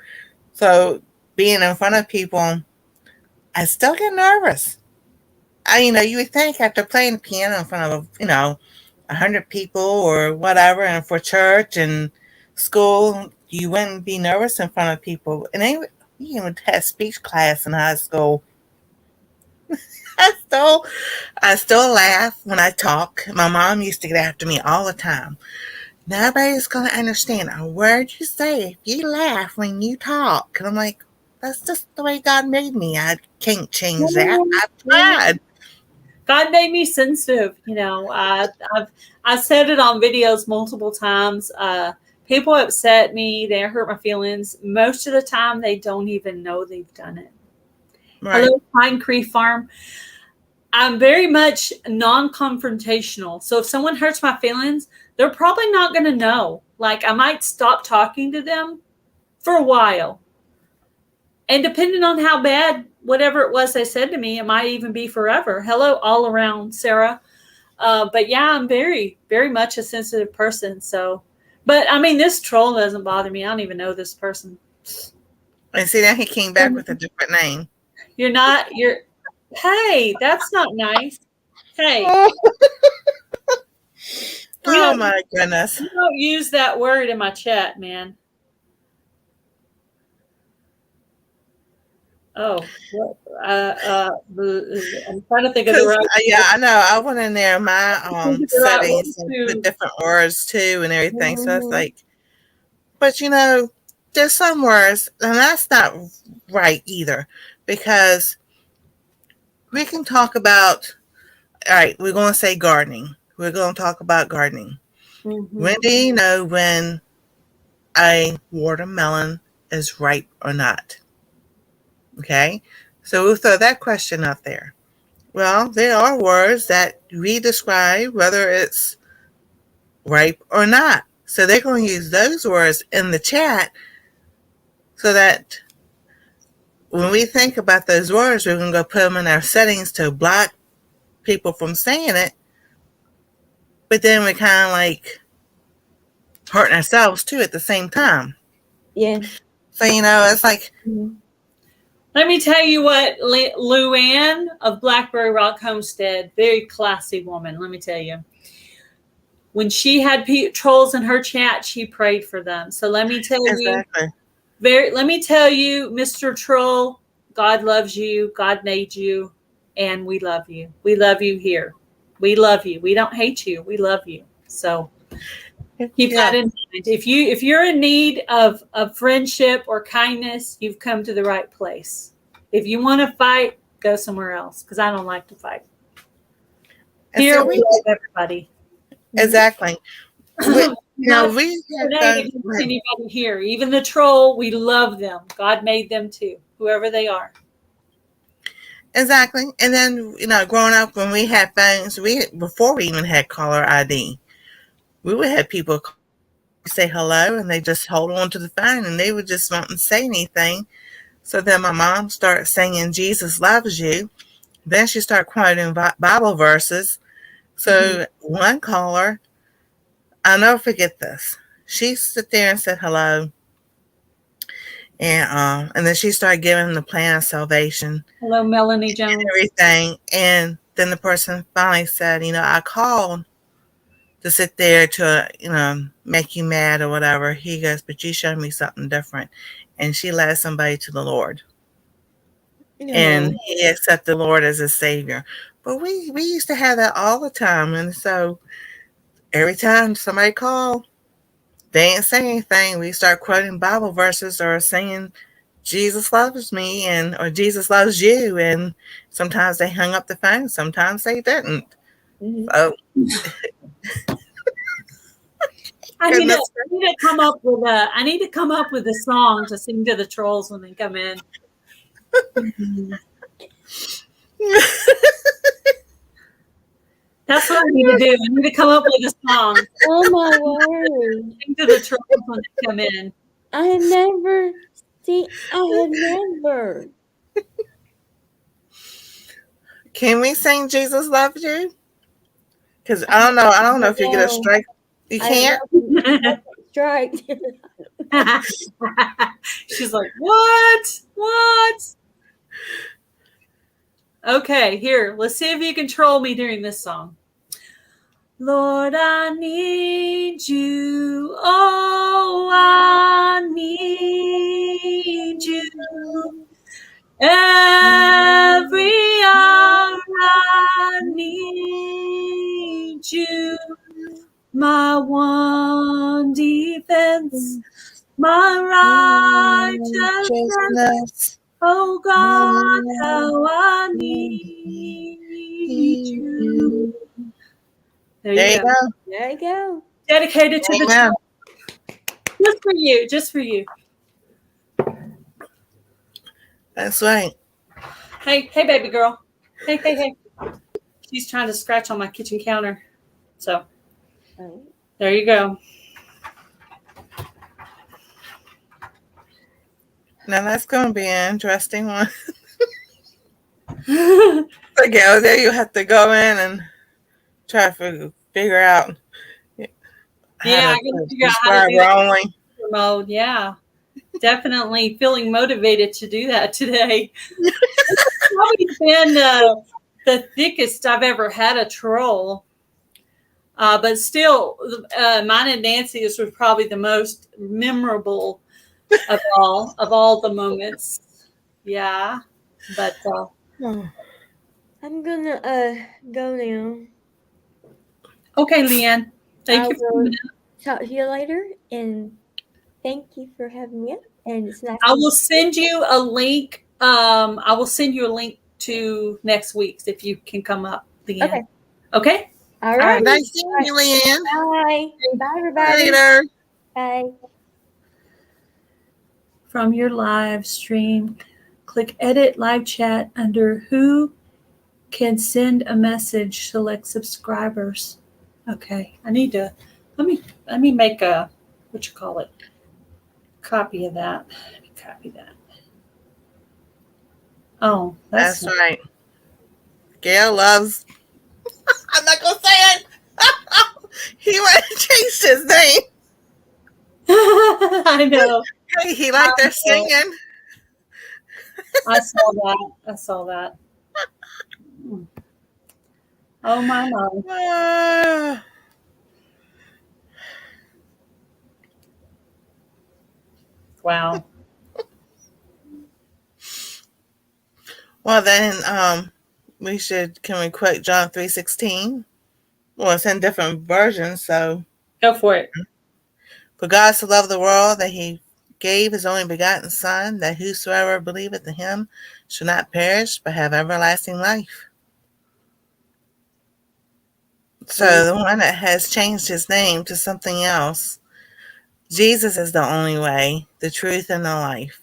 S4: So being in front of people, I still get nervous. You would think after playing the piano in front of 100 people or whatever, and for church and school, you wouldn't be nervous in front of people. And we even had speech class in high school. I still laugh when I talk. My mom used to get after me all the time. Nobody's going to understand a word you say if you laugh when you talk. And I'm like, That's just the way God made me. I can't change that. I've tried.
S1: God made me sensitive. I've said it on videos multiple times. People upset me. They hurt my feelings. Most of the time, they don't even know they've done it.
S4: Right.
S1: Hello, Pine Creek Farm. I'm very much non-confrontational. So if someone hurts my feelings, they're probably not going to know. Like, I might stop talking to them for a while. And depending on how bad whatever it was they said to me, it might even be forever. Hello, all around, Sarah. But yeah, I'm very, very much a sensitive person. So, but I mean, this troll doesn't bother me. I don't even know this person.
S4: And see, now he came back with a different name.
S1: Hey, that's not nice. Hey.
S4: Oh my goodness.
S1: You don't use that word in my chat, man. Oh, I'm trying to think of the right.
S4: Yeah, I know. I went in there, my settings, and put different words too and everything. So it's like, but there's some words, and that's not right either, because we can talk about. All right, we're going to say gardening. We're going to talk about gardening.
S1: Mm-hmm.
S4: When do you know when a watermelon is ripe or not? Okay, so we'll throw that question out there. Well, there are words that we describe whether it's ripe or not. So they're going to use those words in the chat so that when we think about those words, we're going to go put them in our settings to block people from saying it. But then we kind of like hurting ourselves too at the same time.
S3: Yeah.
S4: So, it's like.
S1: Let me tell you what, LeeAnn of Blackberry Rock Homestead, very classy woman, let me tell you. When she had trolls in her chat, she prayed for them. So let me tell you, let me tell you, Mr. Troll, God loves you, God made you, and we love you. We love you here. We love you. We don't hate you. We love you. So keep that in mind. If you're in need of friendship or kindness, you've come to the right place. If you want to fight, go somewhere else, because I don't like to fight. Here so we love everybody.
S4: Exactly. We have
S1: anybody here, even the troll. We love them. God made them too, whoever they are.
S4: Exactly. And then growing up, when we had phones, before we even had caller ID, we would have people say hello and they just hold on to the phone and they would just not say anything. So then my mom started singing Jesus Loves You. Then she started quoting Bible verses. So one caller, I'll never forget this. She stood there and said hello. And then she started giving the plan of salvation.
S1: Hello, Melanie Jones.
S4: And everything. And then the person finally said, I called to sit there to, make you mad or whatever. He goes, but you showed me something different. And she led somebody to the Lord. And he accepted the Lord as his Savior. But we used to have that all the time. And so every time somebody called, they didn't say anything. We start quoting Bible verses or saying Jesus loves me or Jesus loves you. And sometimes they hung up the phone. Sometimes they didn't. So
S1: I need to come up with a song to sing to the trolls when they come in. That's what I need to do. I need to come up with a song.
S3: Oh my word!
S1: Sing to the trolls when they come in.
S3: I have never.
S4: Can we sing Jesus Loves You? Because I don't know if you get a strike. You can't?
S3: Strike.
S1: She's like, what? Okay, here. Let's see if you can troll me during this song. Lord, I need you. Oh, I need you. Every hour I need you. My one defense, my righteousness.
S4: Righteousness.
S1: Oh God, how I need you. There you go.
S3: There you go.
S1: Dedicated to the
S4: Amen.
S1: just for you, just for you.
S4: That's right.
S1: Hey, baby girl. Hey. She's trying to scratch on my kitchen counter. So there you go.
S4: Now that's going to be an interesting one. Again, there you have to go in and try to figure out
S1: Yeah, I gotta figure out how to do
S4: only
S1: mode. Yeah, definitely feeling motivated to do that today. It's probably been the thickest I've ever had a troll. But still, mine and Nancy's was probably the most memorable of all the moments. Yeah, but
S3: I'm gonna go now.
S1: okay, LeeAnn. Thank you for coming out.
S3: Talk to you later, and thank you for having me up. And it's nice.
S1: I will send you a link. I will send you a link to next week's if you can come up, LeeAnn.
S3: Okay.
S1: Okay.
S3: All right.
S4: Nice seeing you, LeeAnn.
S3: Bye. Bye, everybody.
S4: Later.
S3: Bye.
S1: From your live stream, click Edit Live Chat under Who Can Send a Message. Select Subscribers. Okay. I need to let me make a copy of that. Let me copy that. Oh,
S4: That's right. Gail loves. I'm not gonna say it. He went and changed his name.
S1: I know.
S4: He liked their singing.
S1: I saw that. Oh my. Wow.
S4: Well then, can we quote John 3:16? Well, it's in different versions, so
S1: go for it.
S4: For God so loved the world that he gave his only begotten Son, that whosoever believeth in him should not perish, but have everlasting life. So the one that has changed his name to something else, Jesus is the only way, the truth, and the life.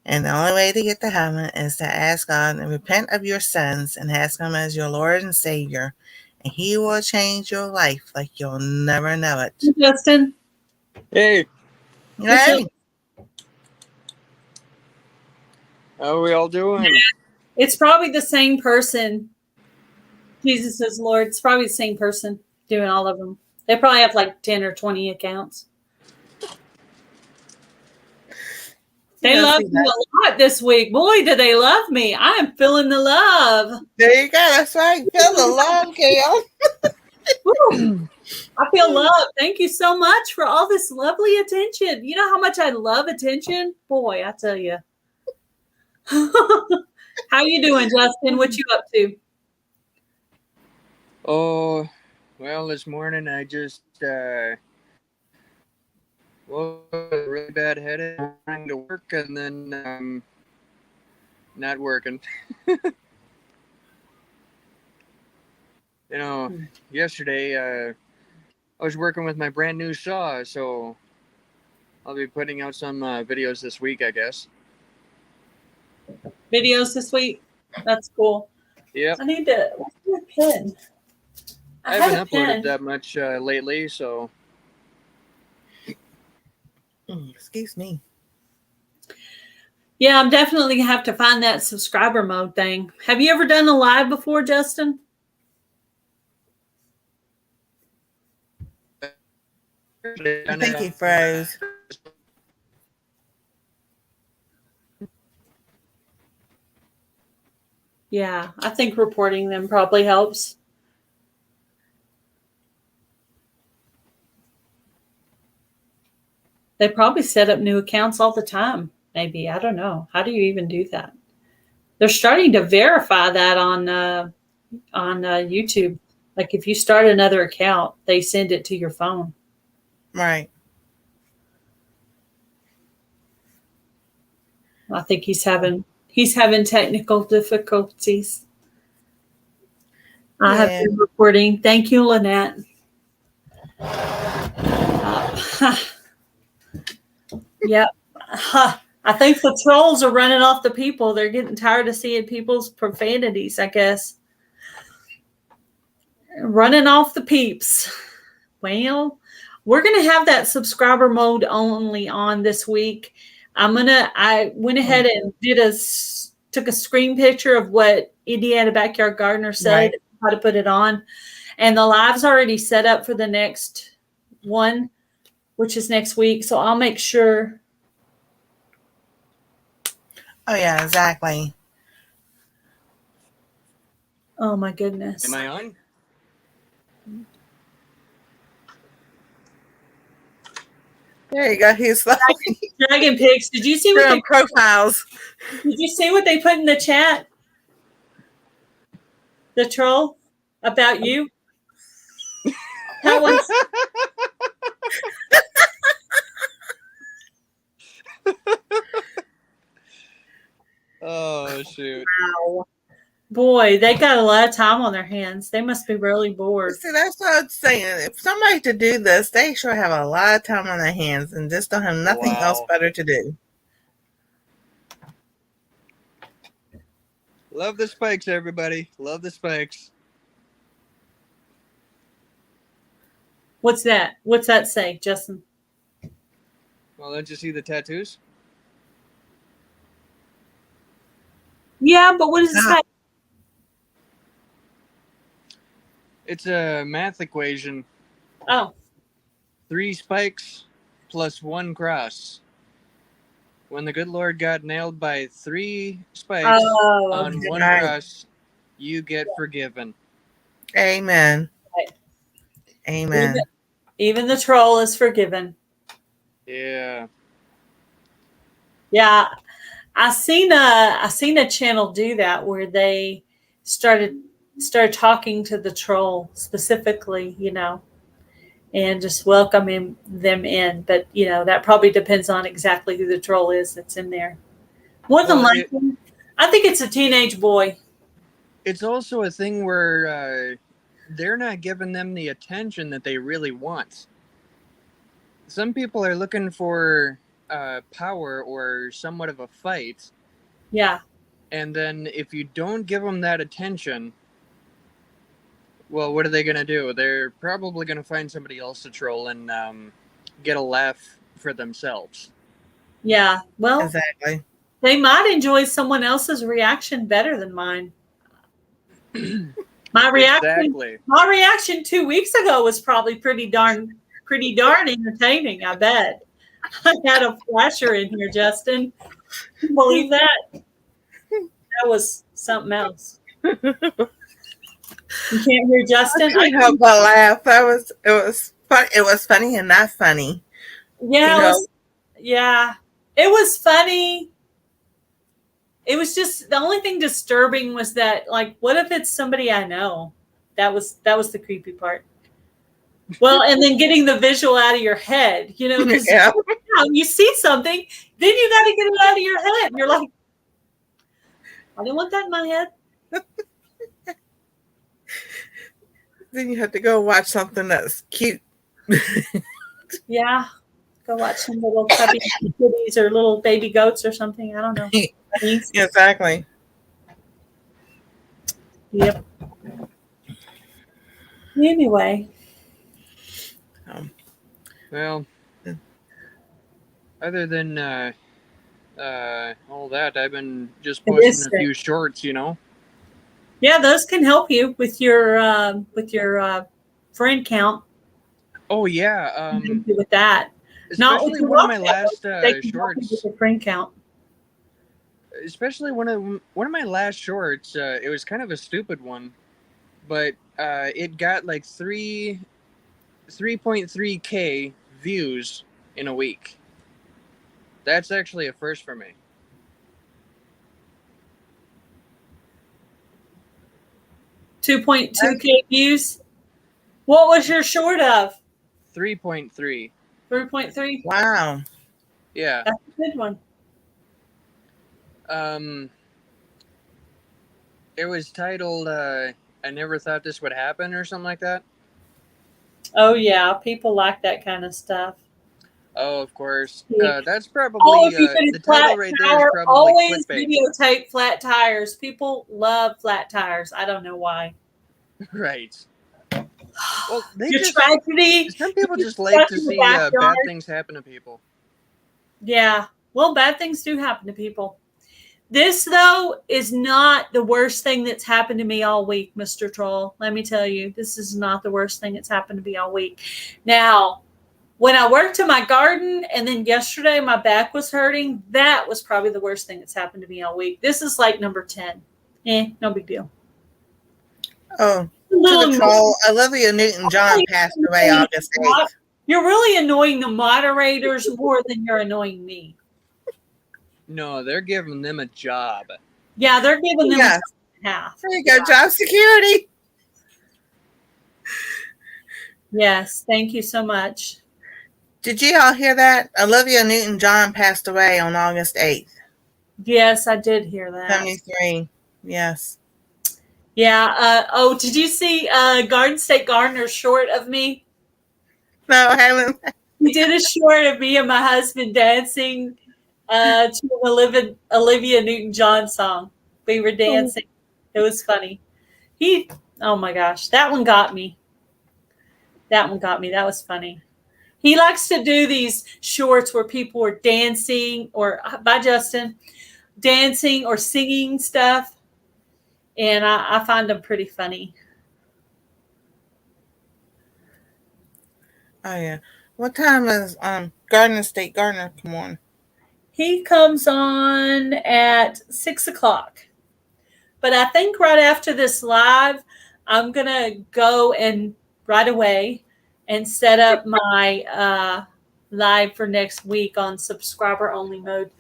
S4: And the only way to get to heaven is to ask God and repent of your sins and ask him as your Lord and Savior. And he will change your life like you'll never know it.
S1: Justin.
S6: Hey.
S4: Hey.
S6: How are we all doing?
S1: It's probably the same person. Jesus is Lord. It's probably the same person doing all of them. They probably have like 10 or 20 accounts. They love me a lot this week. Boy, do they love me. I am feeling the love.
S4: There you go. That's right. Feel the love, Gail.
S1: I feel love. Thank you so much for all this lovely attention. You know how much I love attention? Boy, I tell you. How you doing, Justin? What you up to?
S6: Oh, well, this morning I just really bad headache, trying to work, and then not working. Yesterday I was working with my brand new saw, so I'll be putting out some videos this week, I guess.
S1: Videos this week? That's cool.
S6: Yep.
S1: I need to. What's my pen?
S6: I haven't uploaded that much lately, so.
S4: Excuse me.
S1: Yeah, I'm definitely going to have to find that subscriber mode thing. Have you ever done a live before, Justin?
S4: I think he froze.
S1: Yeah, I think reporting them probably helps. They probably set up new accounts all the time. Maybe. I don't know. How do you even do that? They're starting to verify that on YouTube. Like if you start another account, they send it to your phone.
S4: Right.
S1: I think he's having technical difficulties. I have been reporting. Thank you, Lynette. Yep. I think the trolls are running off the people. They're getting tired of seeing people's profanities, I guess. Running off the peeps. Well, we're going to have that subscriber mode only on this week. I went ahead and took a screen picture of what Indiana Backyard Gardener said, how to put it on. And the live's already set up for the next one, which is next week. So I'll make sure.
S4: Oh, yeah, exactly.
S1: Oh, my goodness.
S6: Am I on?
S4: There you go. He's like
S1: Dragon Pigs. Did you see what
S4: profiles?
S1: Did you see what they put in the chat? The troll about you. That was.
S6: Oh shoot!
S1: Wow. Boy, they got a lot of time on their hands. They must be really bored.
S4: See, that's what I'm saying. If somebody to do this, they sure have a lot of time on their hands and just don't have nothing else better to do.
S6: Love the spikes, everybody. Love the spikes.
S1: What's that? What's that say, Justin?
S6: Well, don't you see the tattoos?
S1: Yeah, but what does it say?
S6: It's a math equation.
S1: Oh.
S6: 3 spikes plus 1 cross. When the good Lord got nailed by 3 spikes on 1 cross, you get forgiven.
S4: Amen.
S1: Right.
S4: Amen.
S1: Even the troll is forgiven.
S6: Yeah.
S1: Yeah. I seen a channel do that where they started talking to the troll specifically, and just welcoming them in. But that probably depends on exactly who the troll is that's in there. More than likely, I think it's a teenage boy.
S6: It's also a thing where they're not giving them the attention that they really want. Some people are looking for power or somewhat of a fight.
S1: Yeah.
S6: And then if you don't give them that attention, well, what are they going to do? They're probably going to find somebody else to troll and get a laugh for themselves.
S1: Yeah. Well,
S4: exactly.
S1: They might enjoy someone else's reaction better than mine. My reaction 2 weeks ago was probably pretty darn entertaining, I bet. I had a flasher in here, Justin. Can you believe that? That was something else. You can't hear Justin?
S4: I couldn't help but laugh. It was fun. It was funny and not funny.
S1: Yeah, it was funny. It was just the only thing disturbing was that, like, what if it's somebody I know? That was the creepy part. Well, and then getting the visual out of your head, because you see something, then you got to get it out of your head. You're like, I didn't want that in my head.
S4: Then you have to go watch something that's cute.
S1: Yeah. Go watch some little puppy kitties or little baby goats or something. I don't know.
S4: Exactly.
S1: Yep. Anyway.
S6: Well, other than all that, I've been just posting a few shorts,
S1: Yeah, those can help you with your friend count.
S6: Oh yeah.
S1: With that.
S6: Especially one of my last shorts.
S1: With the friend count.
S6: Especially one of my last shorts. It was kind of a stupid one, but it got like 3.3K views in a week. That's actually a first for me.
S1: $2.2K views. What was your short of?
S6: 3.3.
S1: 3.3.
S4: Wow.
S6: Yeah.
S1: That's a good one.
S6: It was titled "I Never Thought This Would Happen" or something like that.
S1: Oh yeah, people like that kind of stuff.
S6: Oh, of course.
S1: Yeah.
S6: That's probably
S1: If you
S6: the title right there is probably
S1: always
S6: clickbait.
S1: videotape flat tires. People love flat tires. I don't know why.
S6: Right. Well,
S1: Tragedy.
S6: some people just
S1: You're
S6: like
S1: stuck
S6: to
S1: in the
S6: see bad
S1: backyard.
S6: things happen to people.
S1: Yeah. Well, bad things do happen to people. This, though, is not the worst thing that's happened to me all week, Mr. Troll. Let me tell you, this is not the worst thing that's happened to me all week. Now, when I worked in my garden and then yesterday my back was hurting, that was probably the worst thing that's happened to me all week. This is like number 10. No big deal.
S4: Oh, to the troll, Olivia Newton-John passed away August 8th.
S1: You're really annoying the moderators more than you're annoying me.
S6: No, they're giving them a job.
S1: Yeah, they're giving them half.
S4: There you go, job security.
S1: Yes, thank you so much.
S4: Did you all hear that? Olivia Newton-John passed away on August 8th.
S1: Yes, I did hear that.
S4: 73. Yes.
S1: Yeah. Did you see Garden State Gardener's short of me?
S4: No, I haven't.
S1: He did a short of me and my husband dancing to Olivia Newton-John song. We were dancing. It was funny. Oh my gosh, that one got me. That was funny. He likes to do these shorts where people are dancing by Justin, dancing or singing stuff. And I find them pretty funny.
S4: Oh, yeah. What time does Garden State Gardener come on?
S1: He comes on at 6:00. But I think right after this live, I'm going to go and right away and set up my live for next week on subscriber only mode.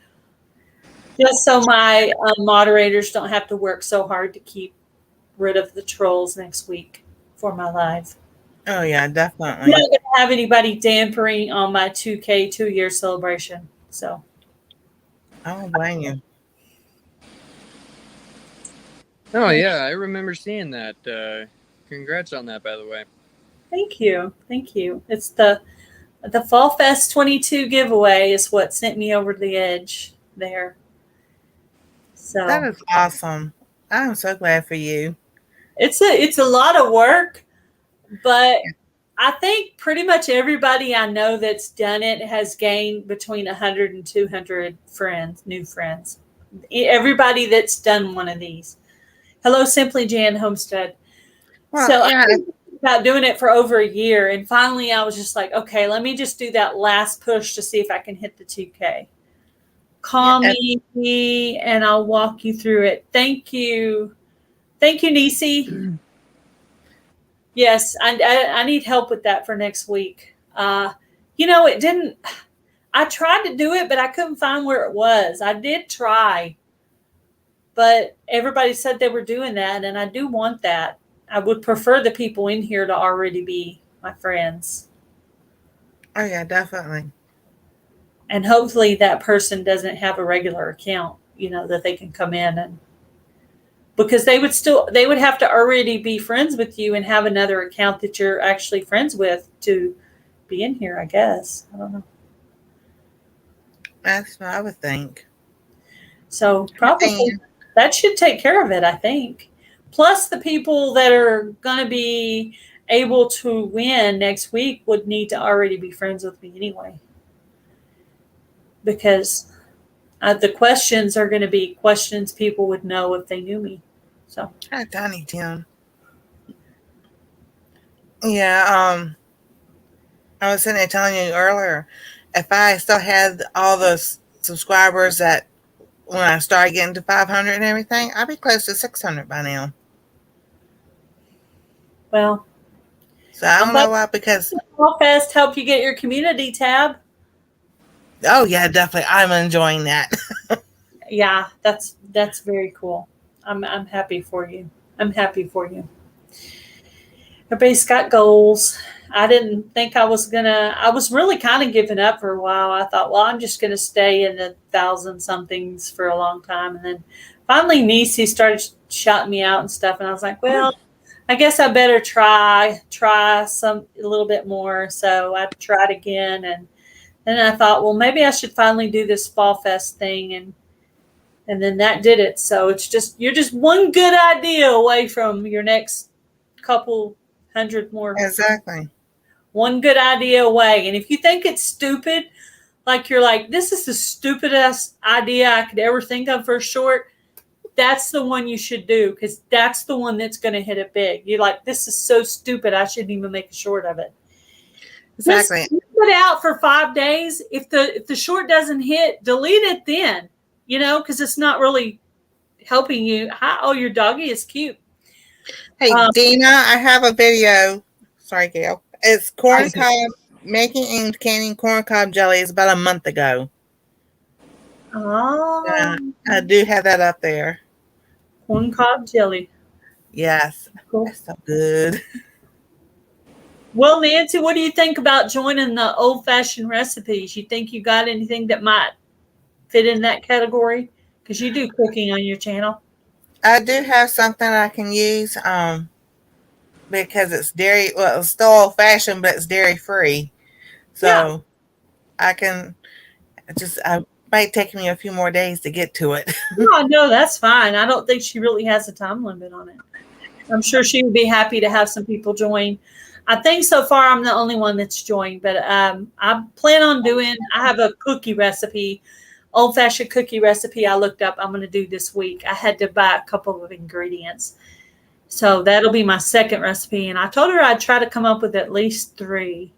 S1: Just so my moderators don't have to work so hard to keep rid of the trolls next week for my live.
S4: Oh, yeah, definitely.
S1: I'm not going to have anybody dampering on my 2K 2-year celebration. So
S4: I don't blame you.
S6: Oh, yeah, I remember seeing that. Congrats on that, by the way.
S1: Thank you. It's the Fall Fest 22 giveaway is what sent me over the edge there. So
S4: that is awesome. I'm so glad for you.
S1: It's a lot of work, but I think pretty much everybody I know that's done it has gained between 100 and 200 friends, new friends. Everybody that's done one of these. Hello, Simply Jan Homestead.
S4: Well,
S1: I think about doing it for over a year, and finally I was just like, okay, let me just do that last push to see if I can hit the 2K. Call me and I'll walk you through it. Thank you, Nisi. Yes, I need help with that for next week. It didn't. I tried to do it, but I couldn't find where it was. I did try, but everybody said they were doing that, and I do want that. I would prefer the people in here to already be my friends.
S4: Oh, yeah, definitely.
S1: And hopefully that person doesn't have a regular account, that they can come in and, because they would have to already be friends with you and have another account that you're actually friends with to be in here, I guess. I don't know.
S4: That's what I would think.
S1: So probably that should take care of it, I think. Plus the people that are going to be able to win next week would need to already be friends with me anyway. Because the questions are going to be questions people would know if they knew me. So.
S4: Hi, Donnie Tim. Yeah, I was sitting there telling you earlier, if I still had all those subscribers that when I started getting to 500 and everything, I'd be close to 600 by now.
S1: Well.
S4: So I don't know why, because
S1: Fall Fest help you get your community tab.
S4: Oh yeah, definitely. I'm enjoying that.
S1: Yeah, that's very cool. I'm happy for you. Everybody's got goals. I didn't think I was really kind of giving up for a while. I thought, well, I'm just gonna stay in the 1,000 somethings for a long time. And then finally Nisi started shouting me out and stuff. And I was like, well, I guess I better try a little bit more. So I tried again, and then I thought, well, maybe I should finally do this Fall Fest thing, and then that did it. So you're just one good idea away from your next couple hundred more.
S4: Exactly.
S1: One good idea away. And if you think it's stupid, like you're like, this is the stupidest idea I could ever think of for a short, that's the one you should do, because that's the one that's going to hit it big. You're like, this is so stupid, I shouldn't even make a short of it.
S4: Exactly.
S1: Just put it out for 5 days. If the short doesn't hit, delete it then, because it's not really helping you. Oh, your doggy is cute.
S4: Hey, Dina, I have a video. Sorry, Gail. It's corn cob, making and canning corn cob jelly. It's about a month ago.
S1: Oh.
S4: I do have that up there.
S1: Corn cob jelly.
S4: Yes.
S1: Cool.
S4: That's so good.
S1: Well, Nancy, what do you think about joining the old-fashioned recipes? You think you got anything that might fit in that category? Because you do cooking on your channel.
S4: I do have something I can use because it's dairy. Well, it's still old-fashioned, but it's dairy-free. So I can it might take me a few more days to get to it.
S1: Oh, no, that's fine. I don't think she really has a time limit on it. I'm sure she would be happy to have some people join. I think so far I'm the only one that's joined, but I plan on I have a cookie recipe, old-fashioned cookie recipe I looked up I'm going to do this week. I had to buy a couple of ingredients. So that'll be my second recipe. And I told her I'd try to come up with at least 3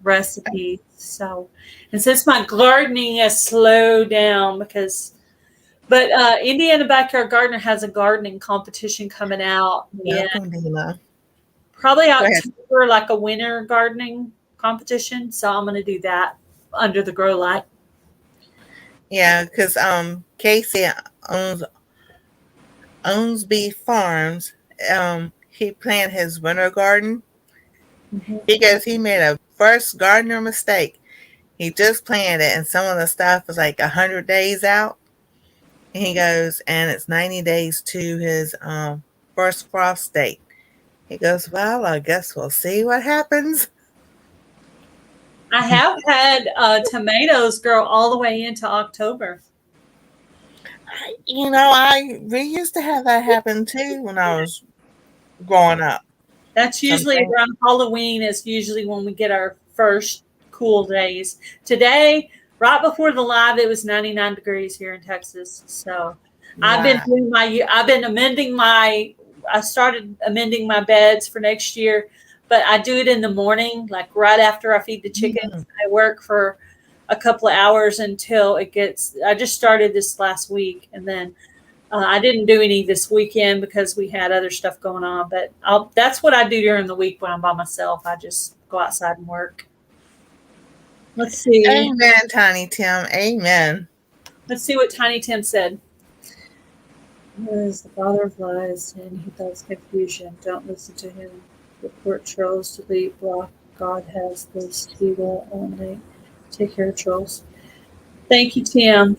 S1: recipes. So, and since my gardening has slowed down but Indiana Backyard Gardener has a gardening competition coming out. Probably October, like a winter gardening competition. So I'm going to do that under the grow light.
S4: Yeah, because Casey owns Beef Farms. He planted his winter garden because he made a first gardener mistake. He just planted it, and some of the stuff was like 100 days out. And he goes, and it's 90 days to his first frost date. He goes, well, I guess we'll see what happens.
S1: I have had tomatoes grow all the way into October.
S4: We used to have that happen too when I was growing up.
S1: That's usually around Halloween is usually when we get our first cool days. Today, right before the live, it was 99 degrees here in Texas. So wow. I started amending my beds for next year, but I do it in the morning, like right after I feed the chickens. I work for a couple of hours until I just started this last week, and then I didn't do any this weekend because we had other stuff going on, but that's what I do during the week when I'm by myself. I just go outside and work. Let's see.
S4: Amen, Tiny Tim. Amen.
S1: Let's see what Tiny Tim said. He is the father of lies, and he does confusion. Don't listen to him. Report trolls, delete, block. God has this. He will eliminate. Take care of trolls. Thank you, Tim.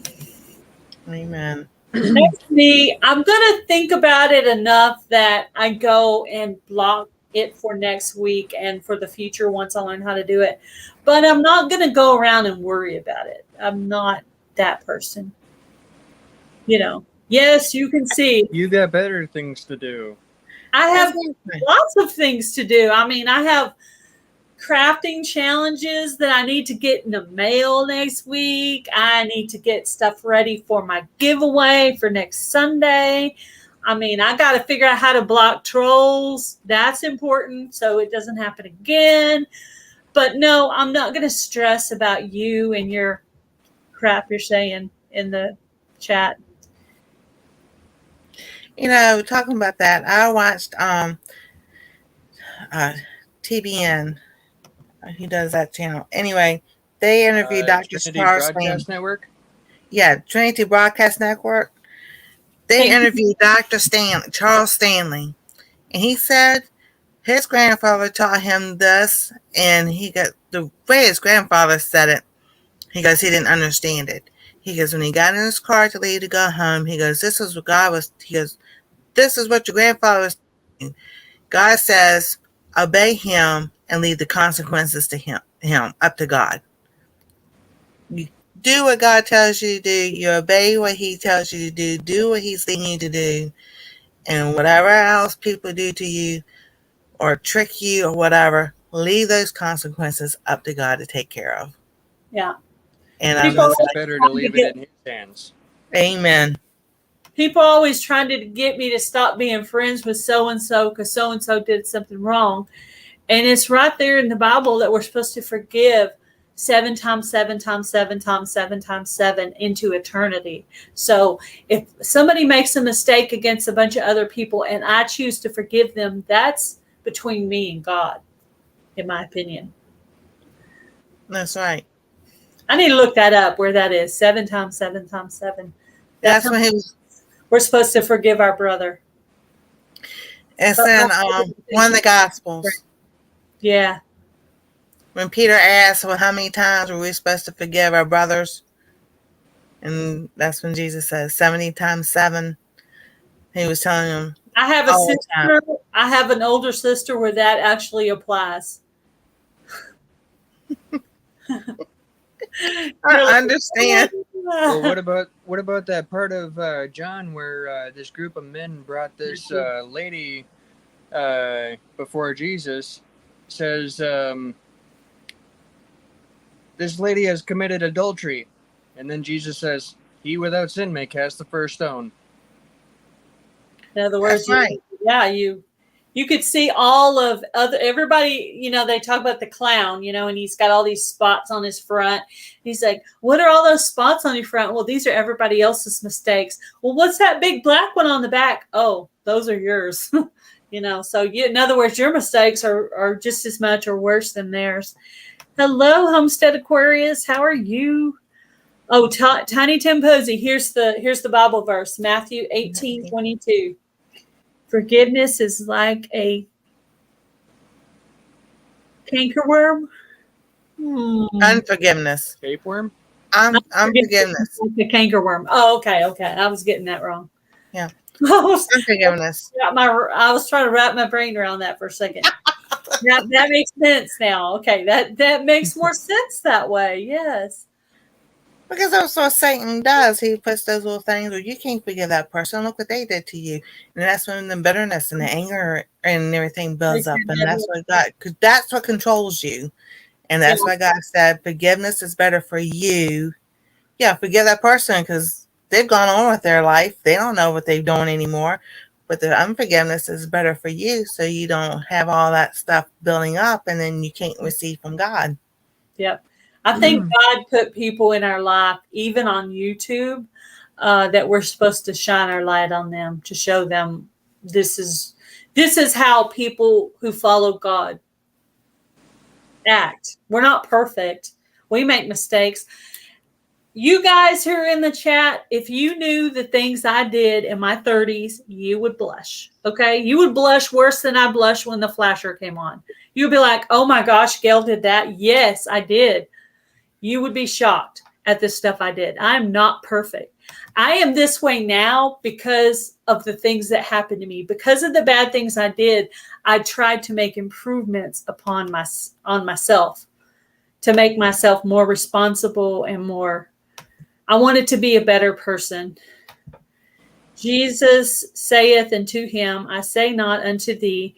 S4: Amen.
S1: Next me, I'm going to think about it enough that I go and block it for next week and for the future once I learn how to do it. But I'm not going to go around and worry about it. I'm not that person. Yes, you can see.
S6: You got better things to do.
S1: I have lots of things to do. I mean, I have crafting challenges that I need to get in the mail next week. I need to get stuff ready for my giveaway for next Sunday. I mean, I got to figure out how to block trolls. That's important so it doesn't happen again. But no, I'm not going to stress about you and your crap you're saying in the chat.
S4: Talking about that, I watched TBN. He does that channel. Anyway, they interviewed Dr. Charles
S6: Broadcast Network?
S4: Yeah, Trinity Broadcast Network. They interviewed Dr. Charles Stanley. And he said his grandfather taught him this, and he got the way his grandfather said it. He goes, he didn't understand it. He goes, when he got in his car to leave to go home, he goes, this is what God was, he goes, this is what your grandfather was saying. God says, obey him and leave the consequences to him up to God. You do what God tells you to do. You obey what he tells you to do. Do what he's leading you to do. And whatever else people do to you or trick you or whatever, leave those consequences up to God to take care of.
S1: Yeah.
S4: And
S1: People
S4: I'm
S6: It's better to leave it in his hands.
S4: Amen.
S1: People always trying to get me to stop being friends with so-and-so because so-and-so did something wrong. And it's right there in the Bible that we're supposed to forgive 7 times 7 times 7 times 7 times 7 into eternity. So if somebody makes a mistake against a bunch of other people and I choose to forgive them, that's between me and God, in my opinion.
S4: That's right.
S1: I need to look that up, where that is. 7 times 7 times 7.
S4: That's when he was.
S1: We're supposed to forgive our brother.
S4: It's in one of the Gospels.
S1: Yeah.
S4: When Peter asked, well, how many times were we supposed to forgive our brothers? And that's when Jesus says 70 times 7. He was telling them.
S1: I have a sister. I have an older sister where that actually applies.
S4: I understand.
S6: Well, what about that part of John where this group of men brought this lady before Jesus? Says this lady has committed adultery, and then Jesus says, "He without sin may cast the first stone."
S1: In other words,
S4: right.
S1: You could see all of everybody, they talk about the clown, and he's got all these spots on his front. He's like, what are all those spots on your front? Well, these are everybody else's mistakes. Well, what's that big black one on the back? Oh, those are yours. So in other words, your mistakes are just as much or worse than theirs. Hello, Homestead Aquarius. How are you? Oh, Tiny Tim Posey. Here's the Bible verse, Matthew 18:22. Forgiveness is like a cankerworm.
S4: Unforgiveness.
S6: Tapeworm?
S4: Unforgiveness.
S1: Like a cankerworm. Oh, okay. I was getting that wrong.
S4: Yeah.
S1: Unforgiveness. I was trying to wrap my brain around that for a second. that makes sense now. Okay, that makes more sense that way. Yes.
S4: Because that's what Satan does. He puts those little things where you can't forgive that person. Look what they did to you. And that's when the bitterness and the anger and everything builds up. And that's what controls you. And that's why God said forgiveness is better for you. Yeah, forgive that person because they've gone on with their life. They don't know what they're doing anymore. But the unforgiveness is better for you so you don't have all that stuff building up and then you can't receive from God.
S1: Yep. I think God put people in our life, even on YouTube, that we're supposed to shine our light on them, to show them this is how people who follow God act. We're not perfect. We make mistakes. You guys who are in the chat, if you knew the things I did in my 30s, you would blush. Okay? You would blush worse than I blushed when the flasher came on. You'd be like, oh my gosh, Gail did that. Yes, I did. You would be shocked at the stuff I did. I'm not perfect. I am this way now because of the things that happened to me. Because of the bad things I did, I tried to make improvements on myself to make myself more responsible and more. I wanted to be a better person. Jesus saith unto him, I say not unto thee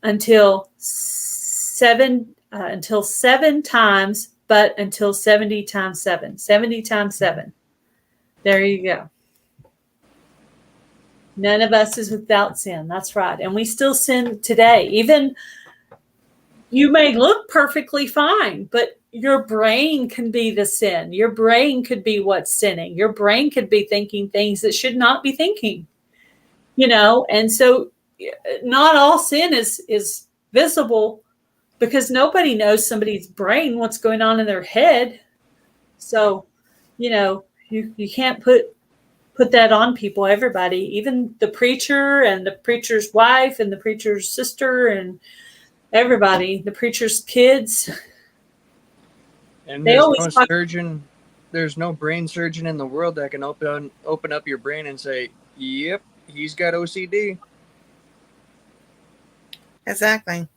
S1: until 7 times, but until 70 times 7. 70 times 7. There you go. None of us is without sin. That's right. And we still sin today. Even you may look perfectly fine, but your brain can be the sin. Your brain could be what's sinning. Your brain could be thinking things that should not be thinking. And so not all sin is visible because nobody knows somebody's brain, what's going on in their head. So, you can't put put that on people, everybody, even the preacher and the preacher's wife and the preacher's sister and everybody, the preacher's kids.
S6: And
S1: They
S6: there's
S1: always
S6: no
S1: talk.
S6: surgeon, there's no brain surgeon in the world that can open up your brain and say, "Yep, he's got OCD."
S4: Exactly.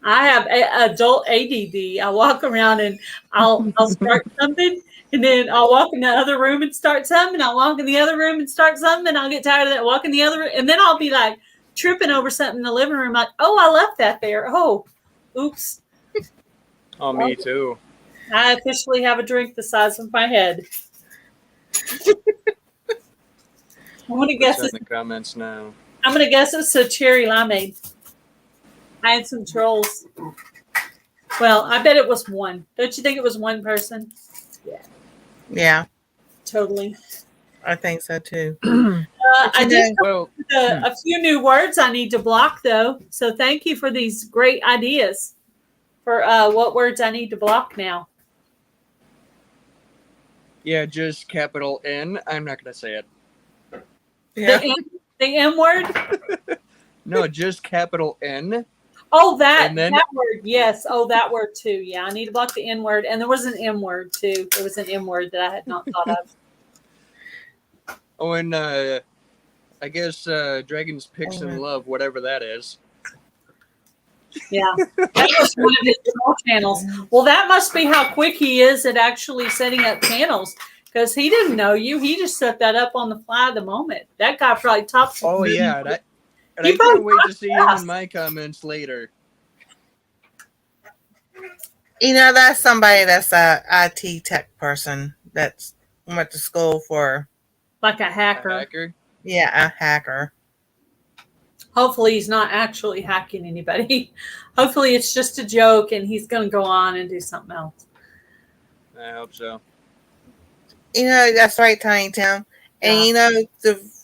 S1: I have adult ADD. I walk around and I'll start something, and then I'll walk in the other room and start something. I'll walk in the other room and start something, and I'll get tired of that. Walk in the other room, and then I'll be like tripping over something in the living room. Like, oh, I left that there. Oh, oops.
S6: Oh, me too.
S1: I officially have a drink the size of my head. I'm gonna guess
S6: What's
S1: it's
S6: in the comments now?
S1: a cherry limeade. I had some trolls. Well, I bet it was one. Don't you think it was one person?
S4: Yeah,
S1: Totally.
S4: I think so too.
S1: I did
S6: Well,
S1: a few new words I need to block, though. So thank you for these great ideas for what words I need to block now.
S6: yeah, just capital N. I'm not gonna say it.
S4: Yeah.
S1: The M word?
S6: No, just capital N.
S1: Oh, that
S6: And then-
S1: that word. Yes. Oh, that word too. Yeah, I need to block the N word. And there was an M word too. There was an M word that I had not thought of.
S6: Oh, and I guess Dragons Picks in Love, whatever that is.
S1: Yeah, that was one of his troll channels. Well, that must be how quick he is at actually setting up channels, because he didn't know you. He just set that up on the fly at the moment. That guy probably tops.
S6: Oh yeah, and
S1: He
S6: I
S1: probably
S6: can't wait to see him
S1: fast.
S6: in my comments later.
S4: You know, that's somebody that's a IT tech person that's went to school for,
S1: Like a hacker.
S6: A hacker.
S4: yeah, a hacker.
S1: Hopefully, he's not actually hacking anybody. Hopefully, it's just a joke, and he's going to go on and do something else.
S6: I hope so.
S4: You know, that's right, Tiny Tim. And
S1: Yeah.
S4: you know,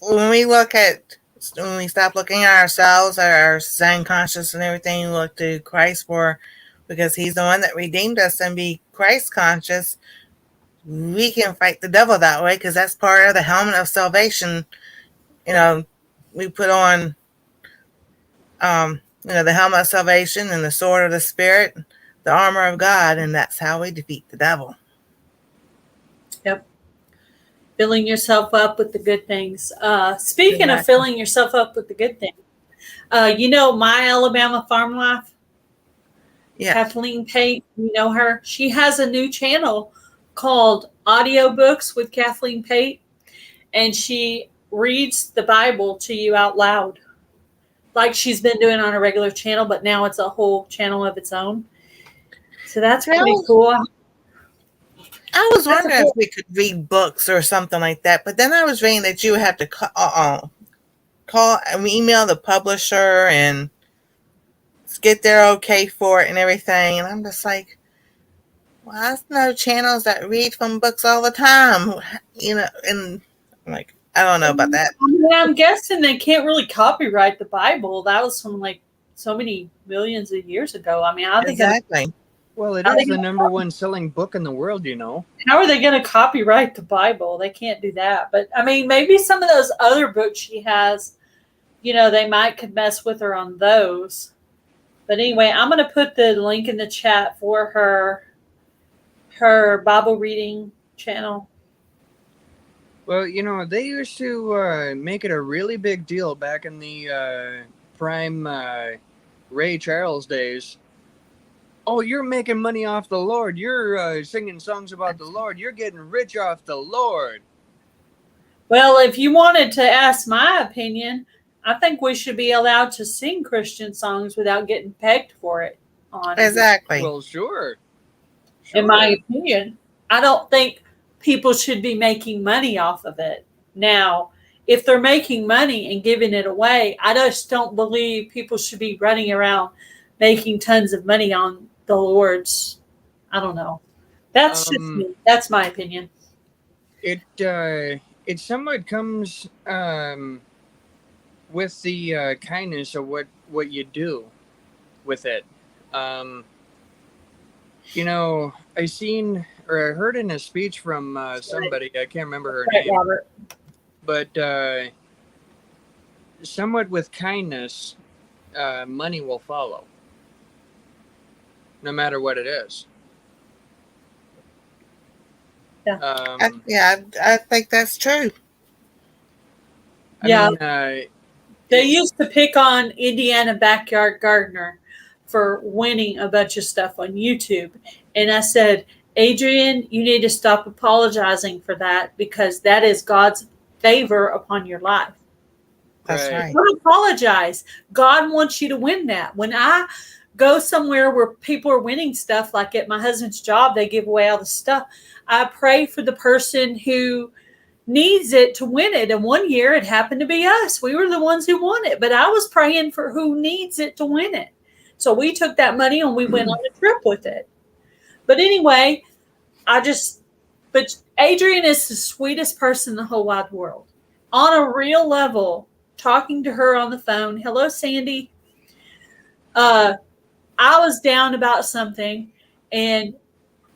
S4: when we stop looking at ourselves, our Zen conscious and everything, we look to Christ for, because he's the one that redeemed us, and be Christ conscious, we can fight the devil that way, because that's part of the helmet of salvation. You know, we put on, you know, the helmet of salvation and the sword of the Spirit, the armor of God, and that's how we defeat the devil.
S1: Yep. Filling yourself up with the good things. Speaking of
S4: Exactly.
S1: filling yourself up with the good things, you know, My Alabama Farm Life,
S4: Yeah.
S1: Kathleen Pate, you know her. She has a new channel called Audiobooks with Kathleen Pate, and she reads the Bible to you out loud, like she's been doing on a regular channel, but now it's a whole channel of its own. So that's pretty cool.
S4: I was wondering if we could read books or something like that, but then I was reading that you have to call and email the publisher and get their okay for it and everything. And I'm just like, well, I know channels that read from books all the time, you know, and I'm like, I don't know about that.
S1: I mean, I'm guessing they can't really copyright the Bible. That was from like so many millions of years ago. I mean, I think
S4: Exactly.
S6: Well, it is the number one selling book in the world, you know.
S1: how are they going to copyright the Bible? They can't do that. But I mean, maybe some of those other books she has, you know, they could mess with her on those. But anyway, I'm going to put the link in the chat for her Bible reading channel.
S6: Well, you know, they used to make it a really big deal back in the prime Ray Charles days. Oh, you're making money off the Lord. You're singing songs about the Lord. You're getting rich off the Lord.
S1: Well, if you wanted to ask my opinion, I think we should be allowed to sing Christian songs without getting pegged for it.
S4: Exactly.
S6: Well, sure.
S1: In my opinion, I don't think people should be making money off of it. Now, if they're making money and giving it away, I just don't believe people should be running around making tons of money on the Lord's. I don't know. That's just me. That's my opinion.
S6: It somewhat comes with the kindness of what you do with it. You know, I heard in a speech from somebody, I can't remember her name,
S1: Robert.
S6: but somewhat with kindness, money will follow, no matter what it is.
S1: Yeah.
S4: I think that's true.
S6: I
S1: Yeah.
S6: mean,
S1: they used to pick on Indiana Backyard Gardener for winning a bunch of stuff on YouTube. And I said, Adrian, you need to stop apologizing for that because that is God's favor upon your life.
S4: That's right.
S1: Don't apologize. God wants you to win that. When I go somewhere where people are winning stuff, like at my husband's job, they give away all the stuff. I pray for the person who needs it to win it. And one year it happened to be us. We were the ones who won it, but I was praying for who needs it to win it. So we took that money and we went on a trip with it. But anyway, but Adrian is the sweetest person in the whole wide world. On a real level, talking to her on the phone. Hello, Sandy. I was down about something and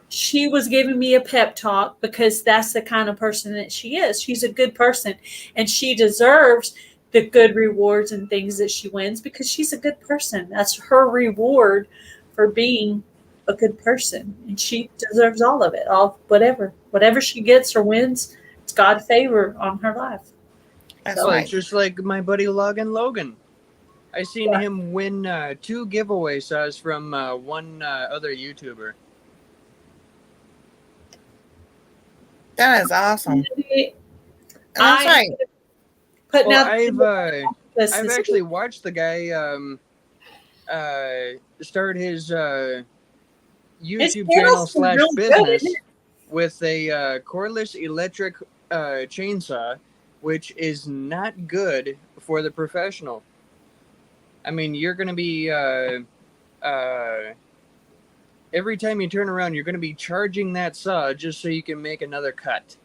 S1: she was giving me a pep talk because that's the kind of person that she is. She's a good person and she deserves the good rewards and things that she wins because she's a good person. That's her reward for being a good person. And she deserves all of it, whatever she gets or wins, it's God's favor on her life.
S4: That's right.
S6: It's just like my buddy Logan. I seen him win 2 giveaway saws from one other YouTuber.
S4: That is awesome. That's right.
S6: I've actually watched the guy start his YouTube channel / business with a cordless electric chainsaw, which is not good for the professional. I mean, you're going to be every time you turn around, you're going to be charging that saw just so you can make another cut.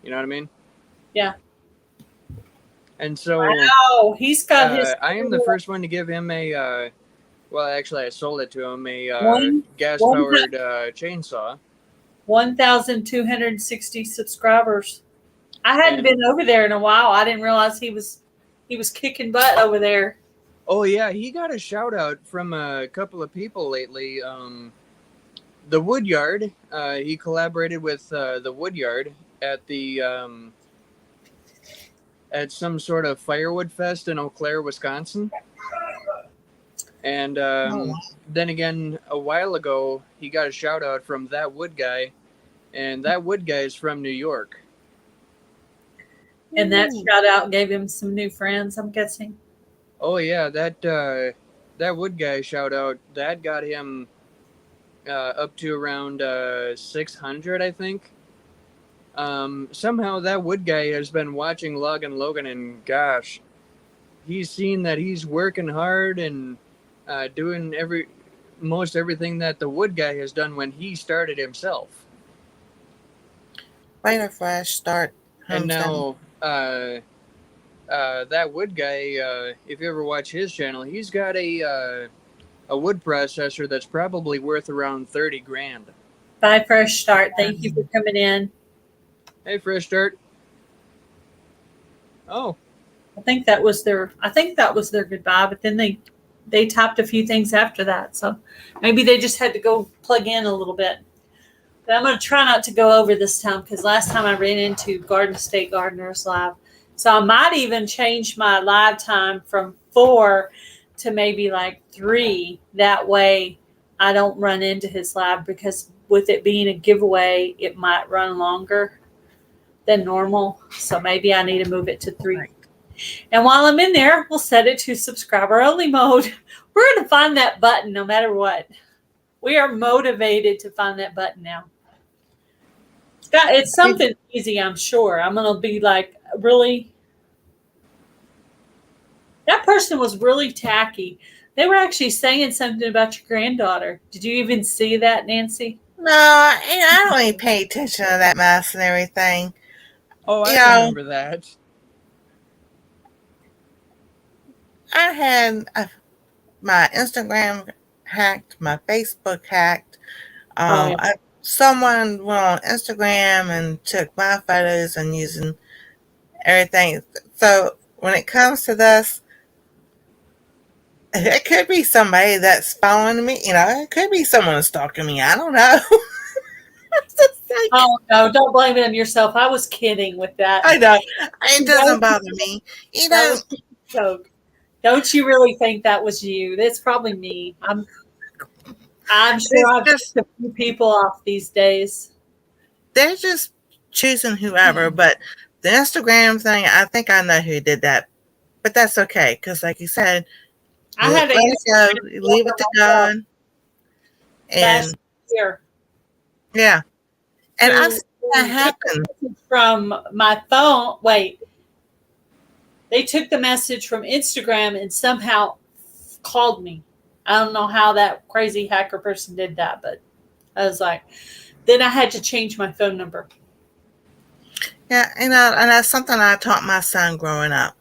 S6: You know what I mean?
S1: Yeah.
S6: And so,
S1: wow, he's got his.
S6: I am the first one to give him a. Well, actually, I sold it to him a gas-powered chainsaw.
S1: 1,260 subscribers. I hadn't been over there in a while. I didn't realize he was kicking butt over there.
S6: Oh yeah, he got a shout out from a couple of people lately. The Woodyard. He collaborated with the Woodyard at the at some sort of firewood fest in Eau Claire, Wisconsin. And then again, a while ago, he got a shout out from that wood guy, and that wood guy is from New York.
S1: And that shout out gave him some new friends, I'm guessing.
S6: Oh yeah, that wood guy shout out that got him up to around 600, I think. Somehow that wood guy has been watching Logan, and gosh, he's seen that he's working hard and doing most everything that the wood guy has done when he started himself.
S4: Quite a fresh start.
S6: And now that wood guy, if you ever watch his channel, he's got a wood processor that's probably worth around $30,000.
S1: Bye, Fresh Start. Thank you for coming in.
S6: Hey, Fresh Start. Oh,
S1: I think that was their goodbye, but then they typed a few things after that, so maybe they just had to go plug in a little bit. But I'm going to try not to go over this time because last time I ran into Garden State Gardeners Live. So I might even change my live time from 4 to maybe like 3. That way I don't run into his live because with it being a giveaway, it might run longer than normal. So maybe I need to move it to 3. And while I'm in there, we'll set it to subscriber only mode. We're going to find that button no matter what. We are motivated to find that button now. It's something easy, I'm sure. I'm going to be like, really? That person was really tacky. They were actually saying something about your granddaughter. Did you even see that, Nancy?
S4: No, I don't even pay attention to that mess and everything.
S6: Oh, I remember that.
S4: I had my Instagram hacked, my Facebook hacked. I someone went on Instagram and took my photos and using everything. So when it comes to this, it could be somebody that's following me. It could be someone stalking me. I don't know.
S1: Oh no, don't blame it on yourself. I was kidding with that.
S4: I know. It doesn't bother me.
S1: That was a joke. Don't you really think that was you? That's probably me. I'm sure I've
S4: just,
S1: picked a few people off these days.
S4: they're just choosing whoever. But the Instagram thing, I think I know who did that. But that's okay, because like you said,
S1: I had
S4: let it go, leave it to God. And
S1: last year
S4: yeah. And
S1: to-
S4: I've seen that happen.
S1: from my phone. Wait, they took the message from Instagram and somehow called me. I don't know how that crazy hacker person did that, but I was like, then I had to change my phone number.
S4: Yeah, and that's something I taught my son growing up.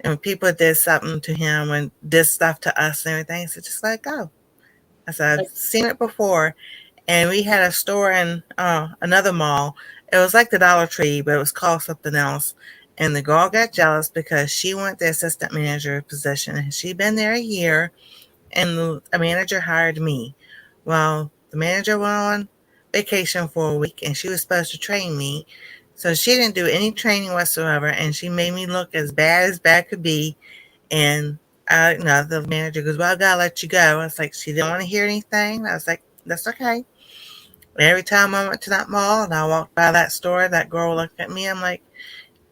S4: And when people did something to him and did stuff to us and everything, so just let go. I said, I've seen it before. And we had a store in another mall. It was like the Dollar Tree, but it was called something else. And the girl got jealous because she wanted the assistant manager position. And she'd been there a year, and a manager hired me. Well, the manager went on vacation for a week, and she was supposed to train me. So she didn't do any training whatsoever, and she made me look as bad could be. And the manager goes, "Well, I gotta let you go." I was like, she didn't want to hear anything. I was like, that's okay. Every time I went to that mall and I walked by that store, that girl looked at me. I'm like,